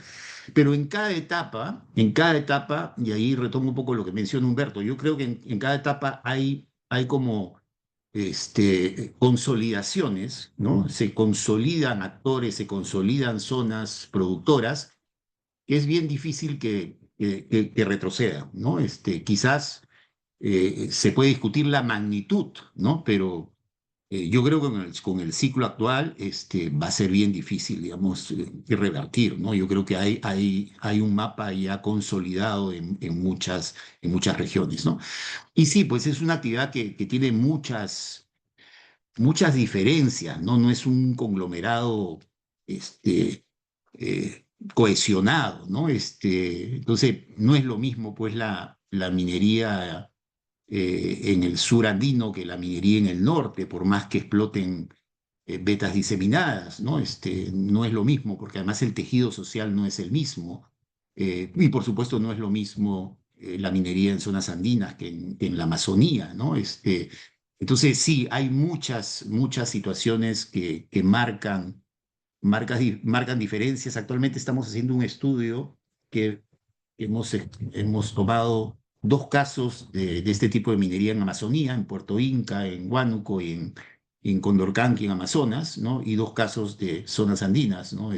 pero en cada etapa, y ahí retomo un poco lo que menciona Humberto, yo creo que en cada etapa hay como consolidaciones, ¿no? Se consolidan actores, se consolidan zonas productoras, que es bien difícil que retrocedan, ¿no? Quizás se puede discutir la magnitud, ¿no? Pero yo creo que con el ciclo actual va a ser bien difícil, digamos, de revertir, ¿no? Yo creo que hay un mapa ya consolidado en muchas regiones, ¿no? Y sí, pues es una actividad que tiene muchas diferencias, ¿no? No es un conglomerado cohesionado, ¿no? Entonces, no es lo mismo, pues, la minería en el sur andino que la minería en el norte, por más que exploten vetas diseminadas, ¿no? No es lo mismo, porque además el tejido social no es el mismo. Y por supuesto no es lo mismo la minería en zonas andinas que en la Amazonía, ¿no? Entonces sí, hay muchas situaciones que marcan diferencias. Actualmente estamos haciendo un estudio que hemos tomado dos casos de este tipo de minería en Amazonía, en Puerto Inca, en Huánuco y en Condorcanqui, en Amazonas, ¿no? Y dos casos de zonas andinas, ¿no?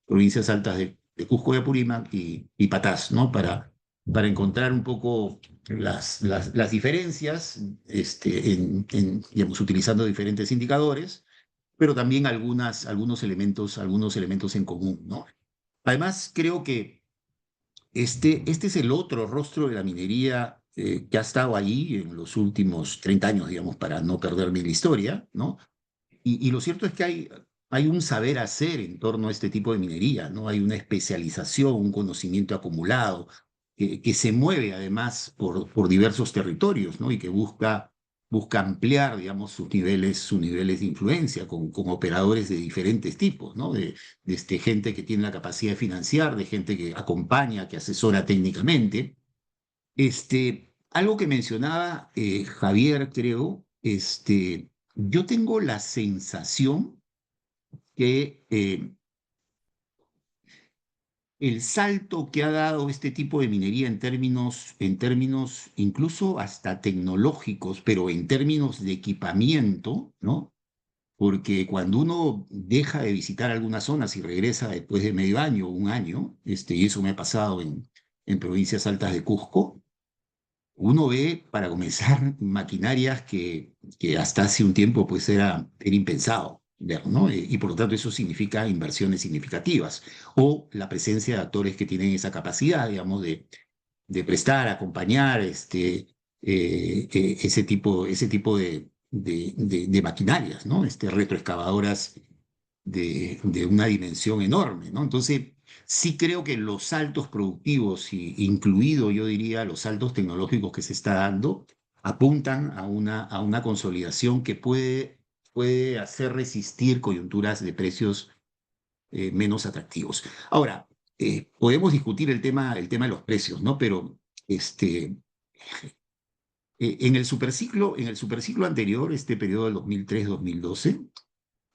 Provincias altas de Cusco y Apurímac y Patás, ¿no? Para encontrar un poco las diferencias, digamos, utilizando diferentes indicadores, pero también algunos elementos en común, ¿no? Además, creo que este es el otro rostro de la minería que ha estado allí en los últimos 30 años, digamos, para no perderme la historia, ¿no? Y lo cierto es que hay un saber hacer en torno a este tipo de minería, ¿no? Hay una especialización, un conocimiento acumulado, que se mueve además por diversos territorios, ¿no? Y que busca ampliar, digamos, sus niveles de influencia con operadores de diferentes tipos, ¿no? De gente que tiene la capacidad de financiar, de gente que acompaña, que asesora técnicamente. Algo que mencionaba Javier, creo, yo tengo la sensación que el salto que ha dado este tipo de minería en términos incluso hasta tecnológicos, pero en términos de equipamiento, ¿no? Porque cuando uno deja de visitar algunas zonas y regresa después de medio año o un año, y eso me ha pasado en provincias altas de Cusco, uno ve, para comenzar, maquinarias que hasta hace un tiempo pues era impensado ver, ¿no? Y por lo tanto eso significa inversiones significativas o la presencia de actores que tienen esa capacidad, digamos, de prestar, acompañar ese tipo de maquinarias, ¿no? Retroexcavadoras de una dimensión enorme, ¿no? Entonces, sí creo que los saltos productivos, incluido yo diría los saltos tecnológicos que se está dando, apuntan a una consolidación que puede hacer resistir coyunturas de precios menos atractivos. Ahora, podemos discutir el tema de los precios, ¿no? Pero en el superciclo anterior, este periodo del 2003-2012,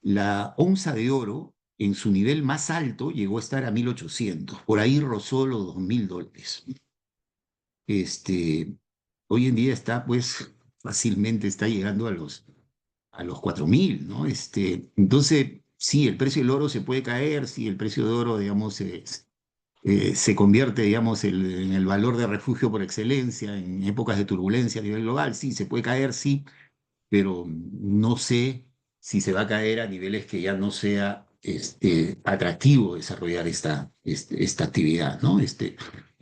la onza de oro en su nivel más alto llegó a estar a 1.800, por ahí rozó los $2.000. Hoy en día está, pues, fácilmente está llegando a los 4.000, ¿no? Entonces, sí, el precio del oro se puede caer, sí, el precio de oro, digamos, se convierte, digamos, en el valor de refugio por excelencia en épocas de turbulencia a nivel global, sí, se puede caer, sí, pero no sé si se va a caer a niveles que ya no sea atractivo desarrollar esta actividad, ¿no?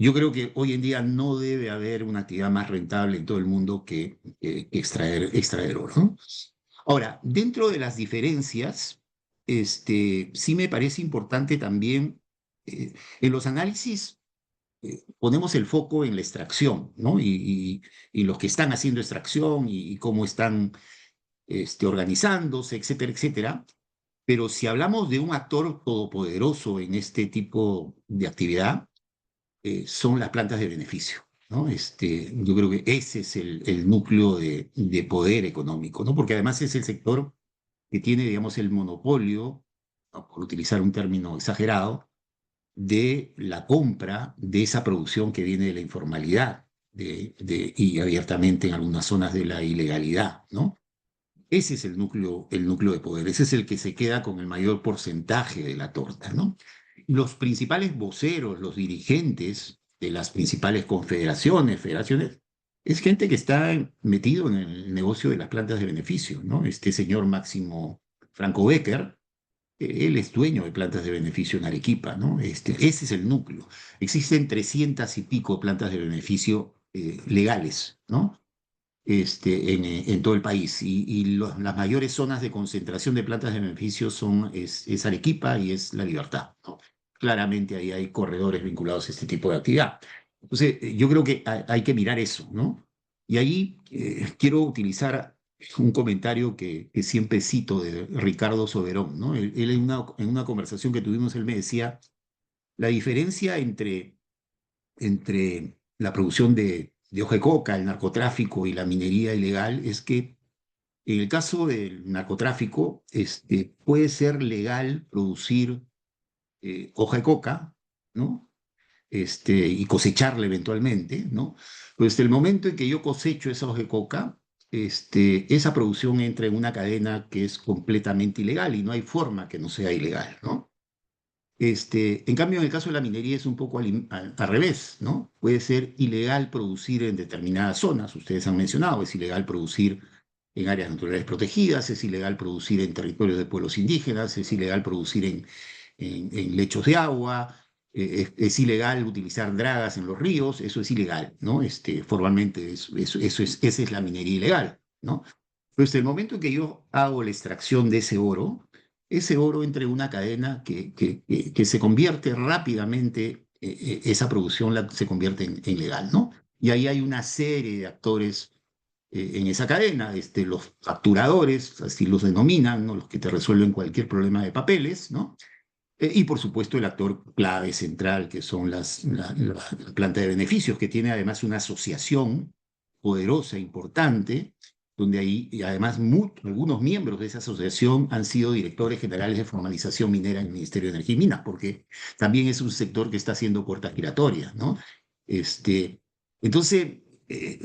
Yo creo que hoy en día no debe haber una actividad más rentable en todo el mundo que extraer oro, ¿no? Ahora, dentro de las diferencias, sí me parece importante también, en los análisis ponemos el foco en la extracción, ¿no? Y los que están haciendo extracción y cómo están organizándose, etcétera, etcétera. Pero si hablamos de un actor todopoderoso en este tipo de actividad, son las plantas de beneficio, ¿no? Yo creo que ese es el núcleo de poder económico, ¿no? Porque además es el sector que tiene, digamos, el monopolio, por utilizar un término exagerado, de la compra de esa producción que viene de la informalidad y abiertamente en algunas zonas de la ilegalidad, ¿no? Ese es el núcleo de poder, ese es el que se queda con el mayor porcentaje de la torta, ¿no? Los principales voceros, los dirigentes de las principales confederaciones, federaciones, es gente que está metido en el negocio de las plantas de beneficio, ¿no? Este señor Máximo Franco Becker, él es dueño de plantas de beneficio en Arequipa, ¿no? Ese es el núcleo. Existen 300 y pico plantas de beneficio legales, ¿no? En todo el país. Las mayores zonas de concentración de plantas de beneficio es Arequipa y es La Libertad, ¿no? Claramente ahí hay corredores vinculados a este tipo de actividad. Entonces, yo creo que hay que mirar eso, ¿no? Y ahí quiero utilizar un comentario que siempre cito de Ricardo Soberón, ¿no? Él en una conversación que tuvimos, él me decía, la diferencia entre la producción de hoja de coca, el narcotráfico y la minería ilegal es que en el caso del narcotráfico puede ser legal producir hoja de coca, ¿no? Y cosecharla eventualmente, ¿no? Pero desde el momento en que yo cosecho esa hoja de coca, esa producción entra en una cadena que es completamente ilegal y no hay forma que no sea ilegal, ¿no? En cambio, en el caso de la minería es un poco al revés, ¿no? Puede ser ilegal producir en determinadas zonas, ustedes han mencionado, es ilegal producir en áreas naturales protegidas, es ilegal producir en territorios de pueblos indígenas, es ilegal producir en lechos de agua, es ilegal utilizar dragas en los ríos, eso es ilegal, ¿no? Formalmente esa es la minería ilegal, ¿no? Pero desde el momento en que yo hago la extracción de ese oro entra en una cadena que se convierte rápidamente, esa producción se convierte en legal, ¿no? Y ahí hay una serie de actores en esa cadena, los facturadores, así los denominan, ¿no? Los que te resuelven cualquier problema de papeles, ¿no? Y por supuesto el actor clave central, que son la planta de beneficios, que tiene además una asociación poderosa, importante, donde ahí, y además algunos miembros de esa asociación han sido directores generales de formalización minera en el Ministerio de Energía y Minas, porque también es un sector que está haciendo puertas giratorias, ¿no? Entonces,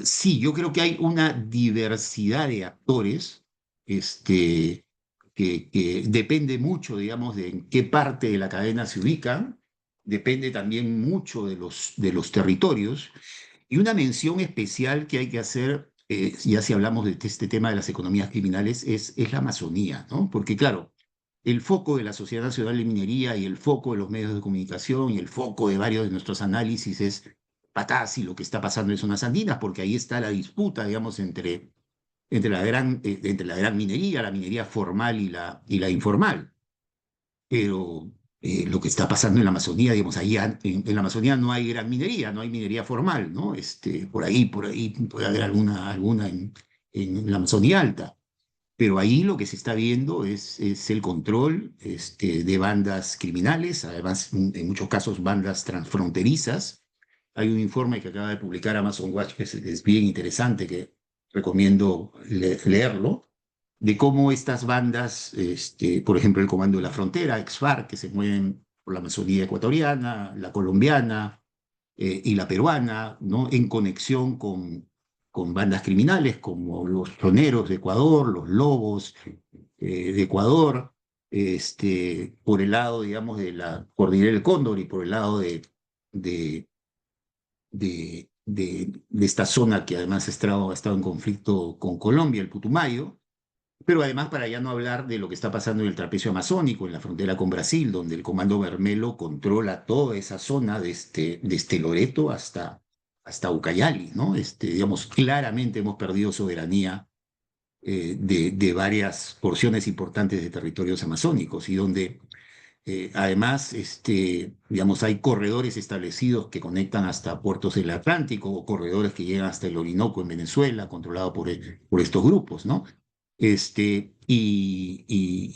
sí, yo creo que hay una diversidad de actores, que depende mucho, digamos, de en qué parte de la cadena se ubican, depende también mucho de los territorios, y una mención especial que hay que hacer, ya si hablamos de este tema de las economías criminales, es la Amazonía, ¿no? Porque claro, el foco de la Sociedad Nacional de Minería y el foco de los medios de comunicación y el foco de varios de nuestros análisis es patas y lo que está pasando en zonas andinas, porque ahí está la disputa, digamos, entre la gran minería, la minería formal y la informal. Pero lo que está pasando en la Amazonía, digamos, ahí en la Amazonía no hay gran minería, no hay minería formal, ¿no? Por ahí puede haber alguna en la Amazonía alta. Pero ahí lo que se está viendo es el control de bandas criminales, además en muchos casos bandas transfronterizas. Hay un informe que acaba de publicar Amazon Watch que es bien interesante, que recomiendo leerlo, de cómo estas bandas, por ejemplo, el Comando de la Frontera, ex-FARC, que se mueven por la Amazonía ecuatoriana, la colombiana y la peruana, ¿no? En conexión con bandas criminales como los Soneros de Ecuador, los Lobos de Ecuador, por el lado, digamos, de la Cordillera del Cóndor y por el lado de, de esta zona que además ha estado en conflicto con Colombia, el Putumayo. Pero además, para ya no hablar de lo que está pasando en el trapecio amazónico, en la frontera con Brasil, donde el Comando Bermelo controla toda esa zona desde Loreto hasta Ucayali, ¿no? Digamos, claramente hemos perdido soberanía de varias porciones importantes de territorios amazónicos y donde además, digamos, hay corredores establecidos que conectan hasta puertos del Atlántico o corredores que llegan hasta el Orinoco en Venezuela, controlado por estos grupos, ¿no? Y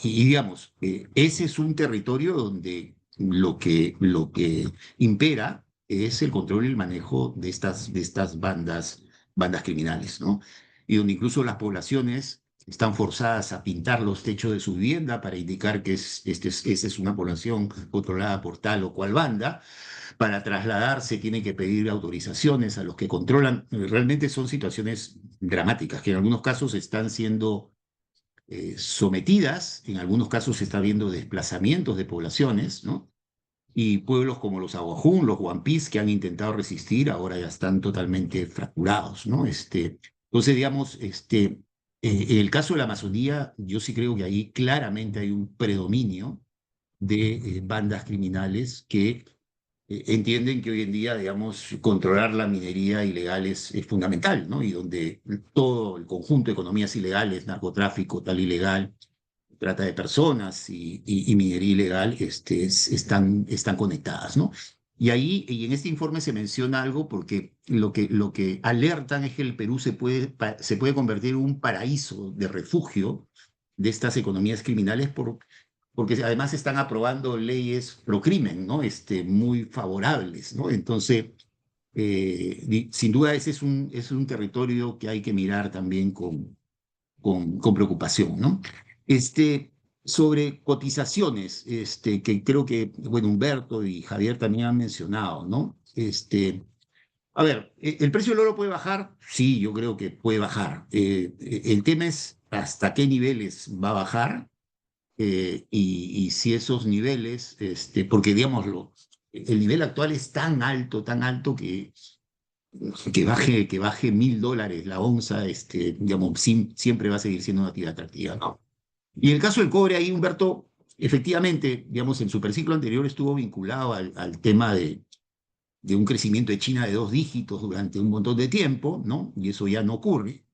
digamos, ese es un territorio donde lo que impera es el control y el manejo de estas bandas criminales, ¿no? Y donde incluso las poblaciones están forzadas a pintar los techos de su vivienda para indicar que esa es una población controlada por tal o cual banda. Para trasladarse tienen que pedir autorizaciones a los que controlan. Realmente son situaciones dramáticas que en algunos casos están siendo sometidas, en algunos casos se está viendo desplazamientos de poblaciones, ¿no? Y pueblos como los Aguajún, los Huampís, que han intentado resistir, ahora ya están totalmente fracturados, ¿no? Entonces, digamos, en el caso de la Amazonía, yo sí creo que ahí claramente hay un predominio de bandas criminales que entienden que hoy en día, digamos, controlar la minería ilegal es fundamental, ¿no? Y donde todo el conjunto de economías ilegales, narcotráfico, tal ilegal, trata de personas y minería ilegal, están conectadas, ¿no? Y ahí, y en este informe se menciona algo porque lo que alertan es que el Perú se puede convertir en un paraíso de refugio de estas economías criminales porque además están aprobando leyes pro crimen, ¿no? Muy favorables, ¿no? Entonces, sin duda ese es un territorio que hay que mirar también con preocupación, ¿no? Sobre cotizaciones, que creo que, bueno, Humberto y Javier también han mencionado, ¿no? A ver, ¿el precio del oro puede bajar? Sí, yo creo que puede bajar. El tema es hasta qué niveles va a bajar y si esos niveles, porque digámoslo, el nivel actual es tan alto que baje $1.000 la onza, digamos, siempre va a seguir siendo una actividad atractiva, ¿no? Y en el caso del cobre, ahí Humberto, efectivamente, digamos, el superciclo anterior estuvo vinculado al tema de un crecimiento de China de 2 dígitos durante un montón de tiempo, ¿no? Y eso ya no ocurre.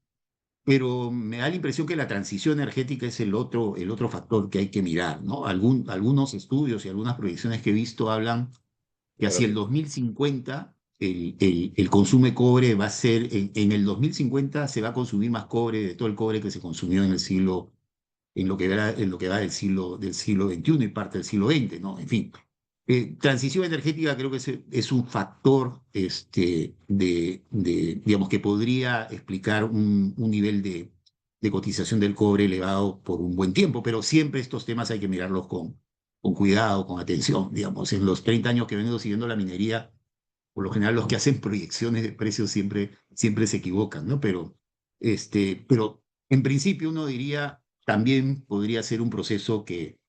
Pero me da la impresión que la transición energética es el otro factor que hay que mirar, ¿no? Algunos estudios y algunas proyecciones que he visto hablan que hacia el 2050 el consumo de cobre va a ser, en el 2050 se va a consumir más cobre de todo el cobre que se consumió en lo que va del siglo XXI y parte del siglo XX, ¿no? En fin, transición energética creo que es un factor digamos, que podría explicar un nivel de cotización del cobre elevado por un buen tiempo, pero siempre estos temas hay que mirarlos con cuidado, con atención. Digamos, en los 30 años que he venido siguiendo la minería, por lo general los que hacen proyecciones de precios siempre se equivocan, ¿no? Pero en principio uno diría, también podría ser un proceso que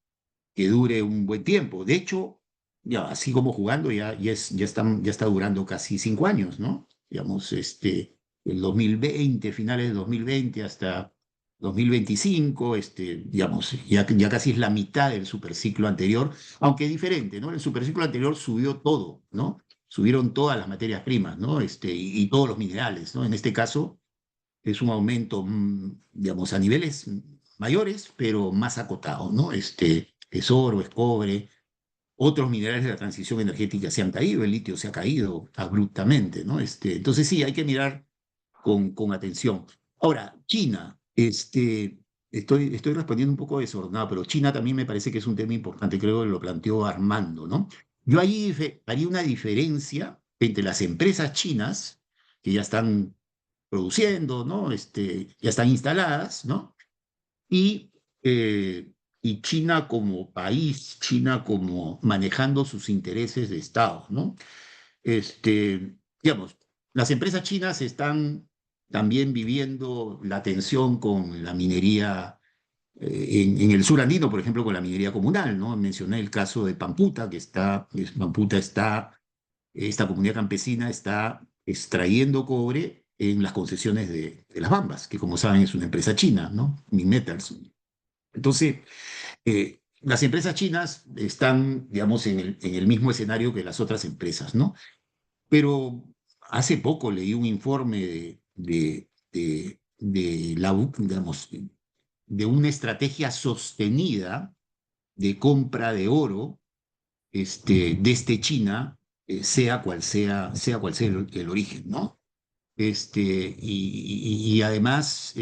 dure un buen tiempo. De hecho, ya así como jugando, ya está durando casi 5 años, ¿no? Digamos, el 2020, finales de 2020 hasta 2025, digamos, ya casi es la mitad del superciclo anterior, aunque diferente, ¿no? El superciclo anterior subió todo, ¿no? Subieron todas las materias primas, ¿no? Y todos los minerales, ¿no? En este caso es un aumento, digamos, a niveles mayores, pero más acotado, ¿no? Es oro, es cobre. Otros minerales de la transición energética se han caído, el litio se ha caído abruptamente, ¿no? Entonces sí, hay que mirar con atención. Ahora, China, estoy respondiendo un poco desordenado, pero China también me parece que es un tema importante, creo que lo planteó Armando, ¿no? Yo ahí haría una diferencia entre las empresas chinas, que ya están produciendo, ¿no? Ya están instaladas, ¿no? Y, eh, y China como país, China como manejando sus intereses de Estado, ¿no? Digamos, las empresas chinas están también viviendo la tensión con la minería en el sur andino, por ejemplo, con la minería comunal, ¿no? Mencioné el caso de Pamputa, Pamputa está, esta comunidad campesina está extrayendo cobre en las concesiones de las Bambas, que como saben es una empresa china, ¿no? Minmetals. Entonces, las empresas chinas están, digamos, en el mismo escenario que las otras empresas, ¿no? Pero hace poco leí un informe digamos, de una estrategia sostenida de compra de oro desde China, sea cual sea el origen, ¿no? Y además,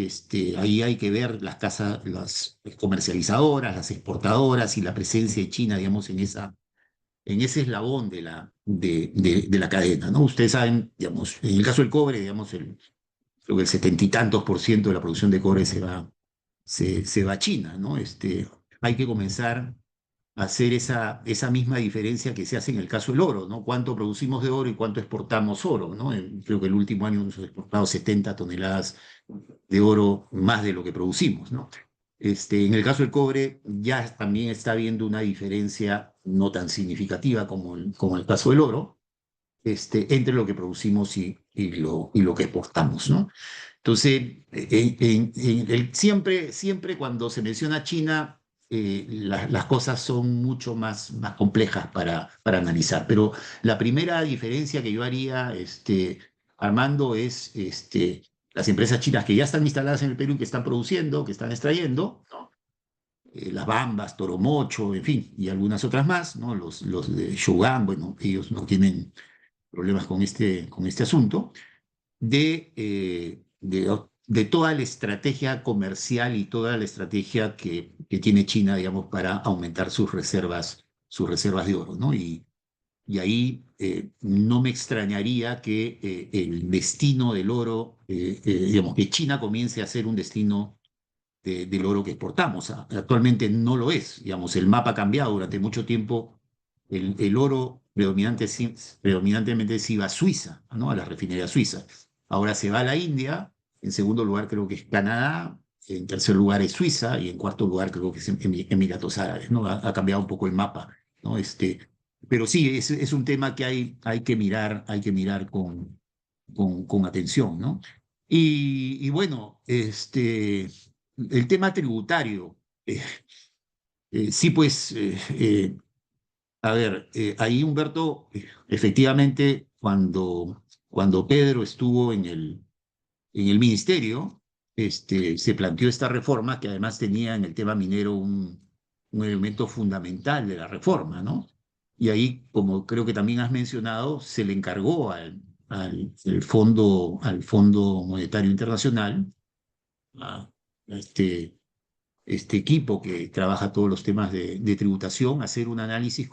ahí hay que ver las comercializadoras, las exportadoras y la presencia de China, digamos, en ese eslabón de la cadena, ¿no? Ustedes saben, digamos, en el caso del cobre, digamos, creo que el 70 y tantos% de la producción de cobre se va a China, ¿no? Hay que comenzar a hacer esa misma diferencia que se hace en el caso del oro, ¿no? Cuánto producimos de oro y cuánto exportamos oro, ¿no? Creo que el último año hemos exportado 70 toneladas de oro más de lo que producimos, ¿no? En el caso del cobre ya también está habiendo una diferencia no tan significativa como el caso del oro, entre lo que producimos y lo que exportamos, ¿no? Entonces, siempre cuando se menciona China, las cosas son mucho más complejas para analizar. Pero la primera diferencia que yo haría, Armando, es las empresas chinas que ya están instaladas en el Perú y que están produciendo, que están extrayendo, ¿no? Las Bambas, Toromocho, en fin, y algunas otras más, ¿no? Los de Shogun, bueno, ellos no tienen problemas con este asunto, de toda la estrategia comercial y toda la estrategia que tiene China, digamos, para aumentar sus reservas de oro, ¿no? Y ahí no me extrañaría que el destino del oro, digamos, que China comience a ser un destino del oro que exportamos. Actualmente no lo es, digamos, el mapa ha cambiado durante mucho tiempo. El oro predominantemente se iba a Suiza, ¿no? A la refinería suiza. Ahora se va a la India, en segundo lugar creo que es Canadá, en tercer lugar es Suiza y en cuarto lugar creo que es Emiratos Árabes, ¿no? Ha cambiado un poco el mapa, ¿no? Pero sí, es un tema que hay que mirar con atención, ¿no? Y bueno, el tema tributario, sí, pues, a ver, ahí Humberto, efectivamente, cuando Pedro estuvo en el ministerio, se planteó esta reforma que además tenía en el tema minero un elemento fundamental de la reforma, ¿no? Y ahí, como creo que también has mencionado, se le encargó al Fondo Monetario Internacional, a este equipo que trabaja todos los temas de tributación, hacer un análisis,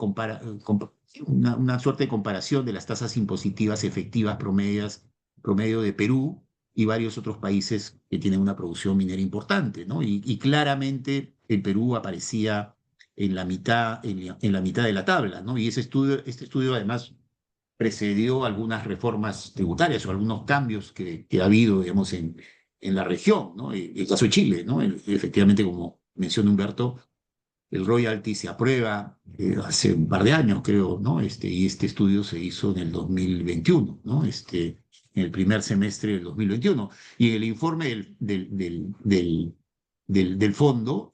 una suerte de comparación de las tasas impositivas efectivas promedio de Perú y varios otros países que tienen una producción minera importante, ¿no? Y claramente el Perú aparecía en la mitad, en la mitad de la tabla, ¿no? Y este estudio además precedió algunas reformas tributarias o algunos cambios que ha habido, digamos, en la región, ¿no? El caso de Chile, ¿no? Efectivamente, como menciona Humberto, el royalty se aprueba hace un par de años, creo, ¿no? Y este estudio se hizo en el 2021, ¿no? En el primer semestre del 2021. Y el informe del fondo,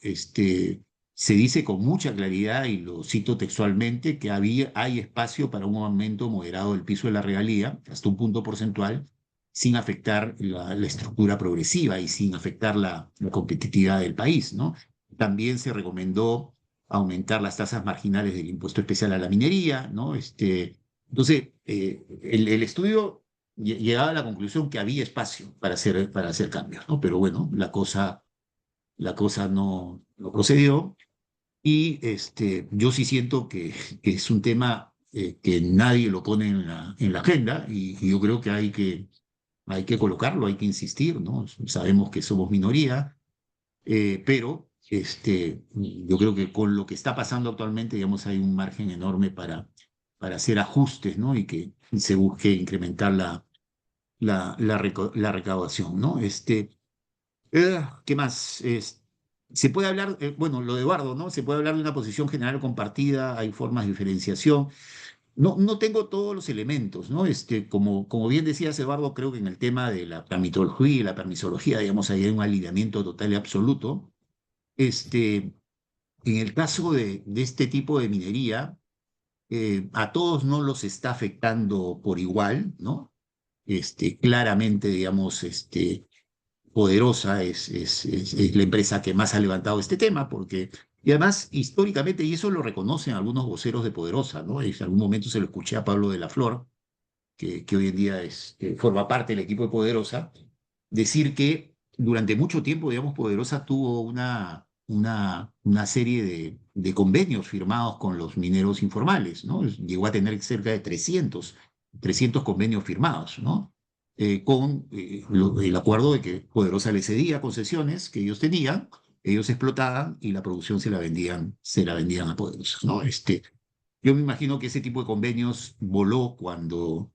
se dice con mucha claridad, y lo cito textualmente, que hay espacio para un aumento moderado del piso de la regalía, hasta un punto porcentual, sin afectar la estructura progresiva y sin afectar la competitividad del país, ¿no? También se recomendó aumentar las tasas marginales del impuesto especial a la minería, ¿no? Entonces, el estudio llegaba a la conclusión que había espacio para hacer cambios, ¿no? Pero bueno, la cosa no procedió. Y yo sí siento que es un tema que nadie lo pone en la agenda, y yo creo que hay que colocarlo, hay que insistir, ¿no? Sabemos que somos minoría, pero yo creo que con lo que está pasando actualmente, digamos, hay un margen enorme para hacer ajustes, ¿no? Y que se busque incrementar la recaudación, ¿no? ¿Qué más? Se puede hablar, bueno, lo de Eduardo, ¿no? Se puede hablar de una posición general compartida, hay formas de diferenciación. No tengo todos los elementos, ¿no? Como bien decías, Eduardo, creo que en el tema de la tramitología y la permisología, digamos, ahí hay un alineamiento total y absoluto. En el caso de este tipo de minería, a todos no los está afectando por igual, ¿no? Claramente, digamos, Poderosa es la empresa que más ha levantado este tema, porque, y además, históricamente, y eso lo reconocen algunos voceros de Poderosa, ¿no? En algún momento se lo escuché a Pablo de la Flor, que hoy en día forma parte del equipo de Poderosa, decir que durante mucho tiempo, digamos, Poderosa tuvo una serie de convenios firmados con los mineros informales, ¿no? Llegó a tener cerca de 300 convenios firmados, ¿no? Con el acuerdo de que Poderosa les cedía concesiones que ellos tenían, ellos explotaban y la producción se la vendían a Poderosa, ¿no? Yo me imagino que ese tipo de convenios voló cuando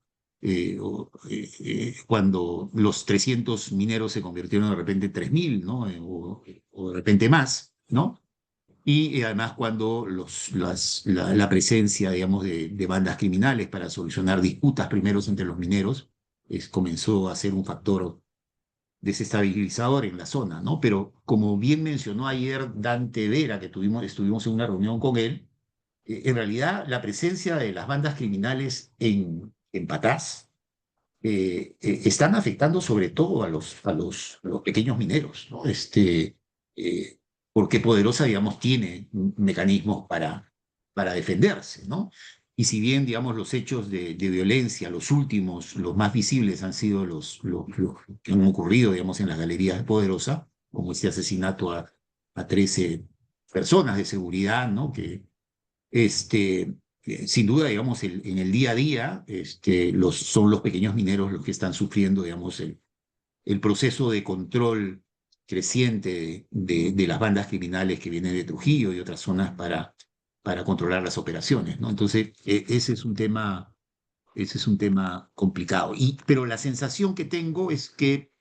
los 300 mineros se convirtieron de repente en 3.000, ¿no? O de repente más, ¿no? Y además cuando la presencia, digamos, de bandas criminales para solucionar disputas primeros entre los mineros comenzó a ser un factor desestabilizador en la zona, ¿no? Pero como bien mencionó ayer Dante Vera, que estuvimos en una reunión con él, en realidad la presencia de las bandas criminales en Patás están afectando sobre todo a los pequeños mineros, ¿no? Eh, Porque Poderosa, digamos, tiene mecanismos para defenderse, ¿no? Y si bien, digamos, los hechos de violencia, los últimos, los más visibles han sido los que han ocurrido, digamos, en las galerías de Poderosa, como este asesinato a 13 personas de seguridad, ¿no? Sin duda, digamos, en el día a día, son los pequeños mineros los que están sufriendo, digamos, el proceso de control creciente de las bandas criminales que vienen de Trujillo y otras zonas para controlar las operaciones, ¿no? Entonces, ese es un tema complicado. Pero la sensación que tengo es que,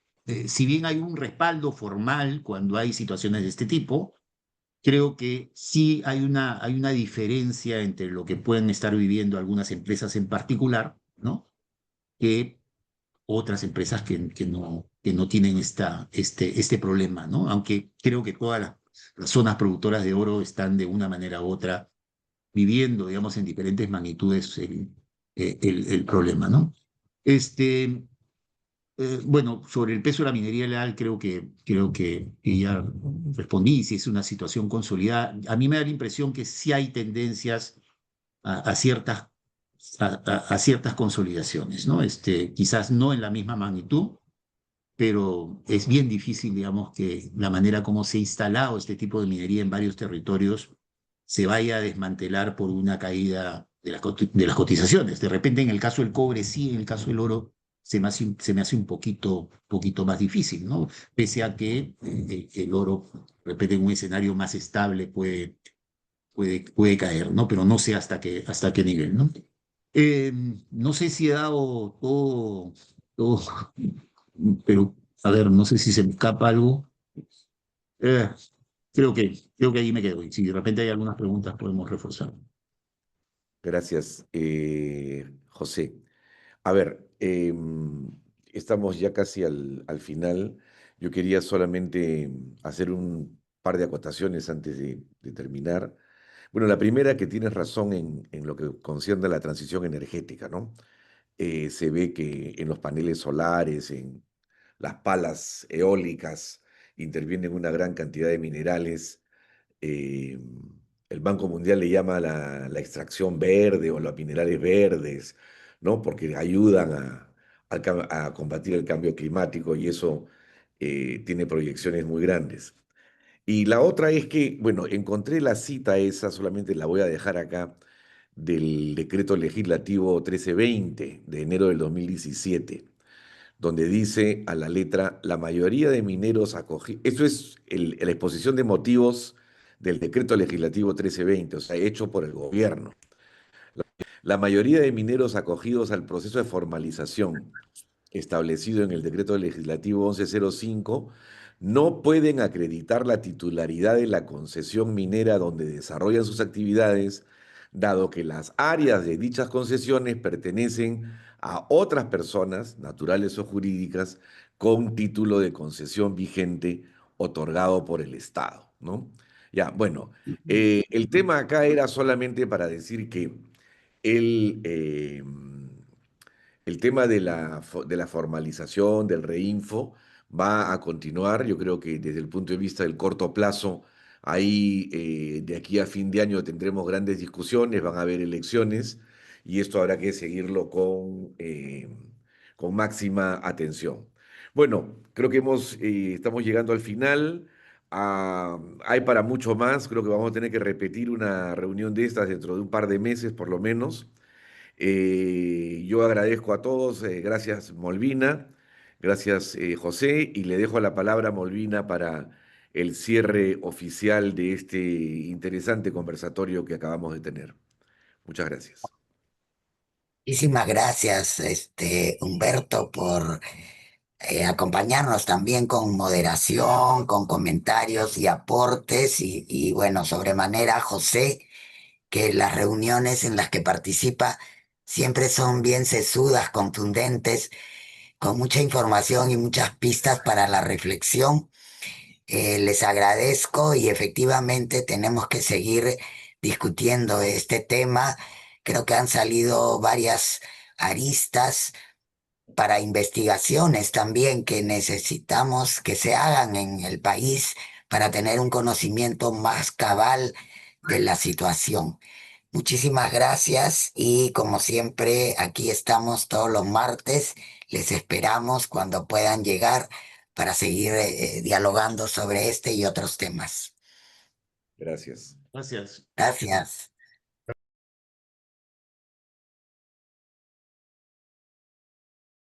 si bien hay un respaldo formal cuando hay situaciones de este tipo, creo que sí hay una diferencia entre lo que pueden estar viviendo algunas empresas en particular, ¿no? Que otras empresas que no tienen este problema, ¿no? Aunque creo que todas las zonas productoras de oro están de una manera u otra viviendo, digamos, en diferentes magnitudes el problema, ¿no? Bueno, sobre el peso de la minería ilegal, creo que ya respondí, si es una situación consolidada. A mí me da la impresión que sí hay tendencias a ciertas consolidaciones, ¿no? Quizás no en la misma magnitud, pero es bien difícil, digamos, que la manera como se ha instalado este tipo de minería en varios territorios se vaya a desmantelar por una caída de las cotizaciones. De repente, en el caso del cobre sí, en el caso del oro se me hace un poquito más difícil, ¿no? Pese a que el oro, de repente, en un escenario más estable puede caer, ¿no? Pero no sé hasta qué nivel, ¿no? No sé si he dado todo, pero a ver, no sé si se me escapa algo. Eh, creo que ahí me quedo. Y si de repente hay algunas preguntas, podemos reforzar. Gracias, José. A ver, estamos ya casi al final. Yo quería solamente hacer un par de acotaciones antes de terminar. Bueno, la primera, que tienes razón en lo que concierne a la transición energética, ¿no? Se ve que en los paneles solares, en las palas eólicas, intervienen una gran cantidad de minerales. eh, el Banco Mundial le llama la extracción verde o los minerales verdes, ¿no? Porque ayudan a combatir el cambio climático y eso tiene proyecciones muy grandes. Y la otra es que, bueno, encontré la cita esa, solamente la voy a dejar acá, del decreto legislativo 1320 de enero del 2017, donde dice a la letra, la mayoría de mineros acogidos, esto es la exposición de motivos del decreto legislativo 1320, o sea, hecho por el gobierno. La mayoría de mineros acogidos al proceso de formalización establecido en el decreto legislativo 1105 no pueden acreditar la titularidad de la concesión minera donde desarrollan sus actividades, dado que las áreas de dichas concesiones pertenecen a otras personas, naturales o jurídicas, con título de concesión vigente otorgado por el Estado, ¿no? Ya, bueno, el tema acá era solamente para decir que el, el tema de la formalización, del reinfo, va a continuar. Yo creo que desde el punto de vista del corto plazo, ahí de aquí a fin de año tendremos grandes discusiones, van a haber elecciones y esto habrá que seguirlo con máxima atención. Bueno, creo que estamos llegando al final. Hay para mucho más, creo que vamos a tener que repetir una reunión de estas dentro de un par de meses por lo menos. Yo agradezco a todos, gracias Molvina, gracias José, y le dejo la palabra a Molvina para el cierre oficial de este interesante conversatorio que acabamos de tener. Muchas gracias. Muchísimas gracias, Humberto, por acompañarnos también con moderación, con comentarios y aportes, y bueno, sobremanera, José, que las reuniones en las que participa siempre son bien sesudas, contundentes, con mucha información y muchas pistas para la reflexión. Les agradezco y efectivamente tenemos que seguir discutiendo este tema. Creo que han salido varias aristas para investigaciones también que necesitamos que se hagan en el país para tener un conocimiento más cabal de la situación. Muchísimas gracias y como siempre aquí estamos todos los martes. Les esperamos cuando puedan llegar para seguir dialogando sobre este y otros temas. Gracias. Gracias. Gracias.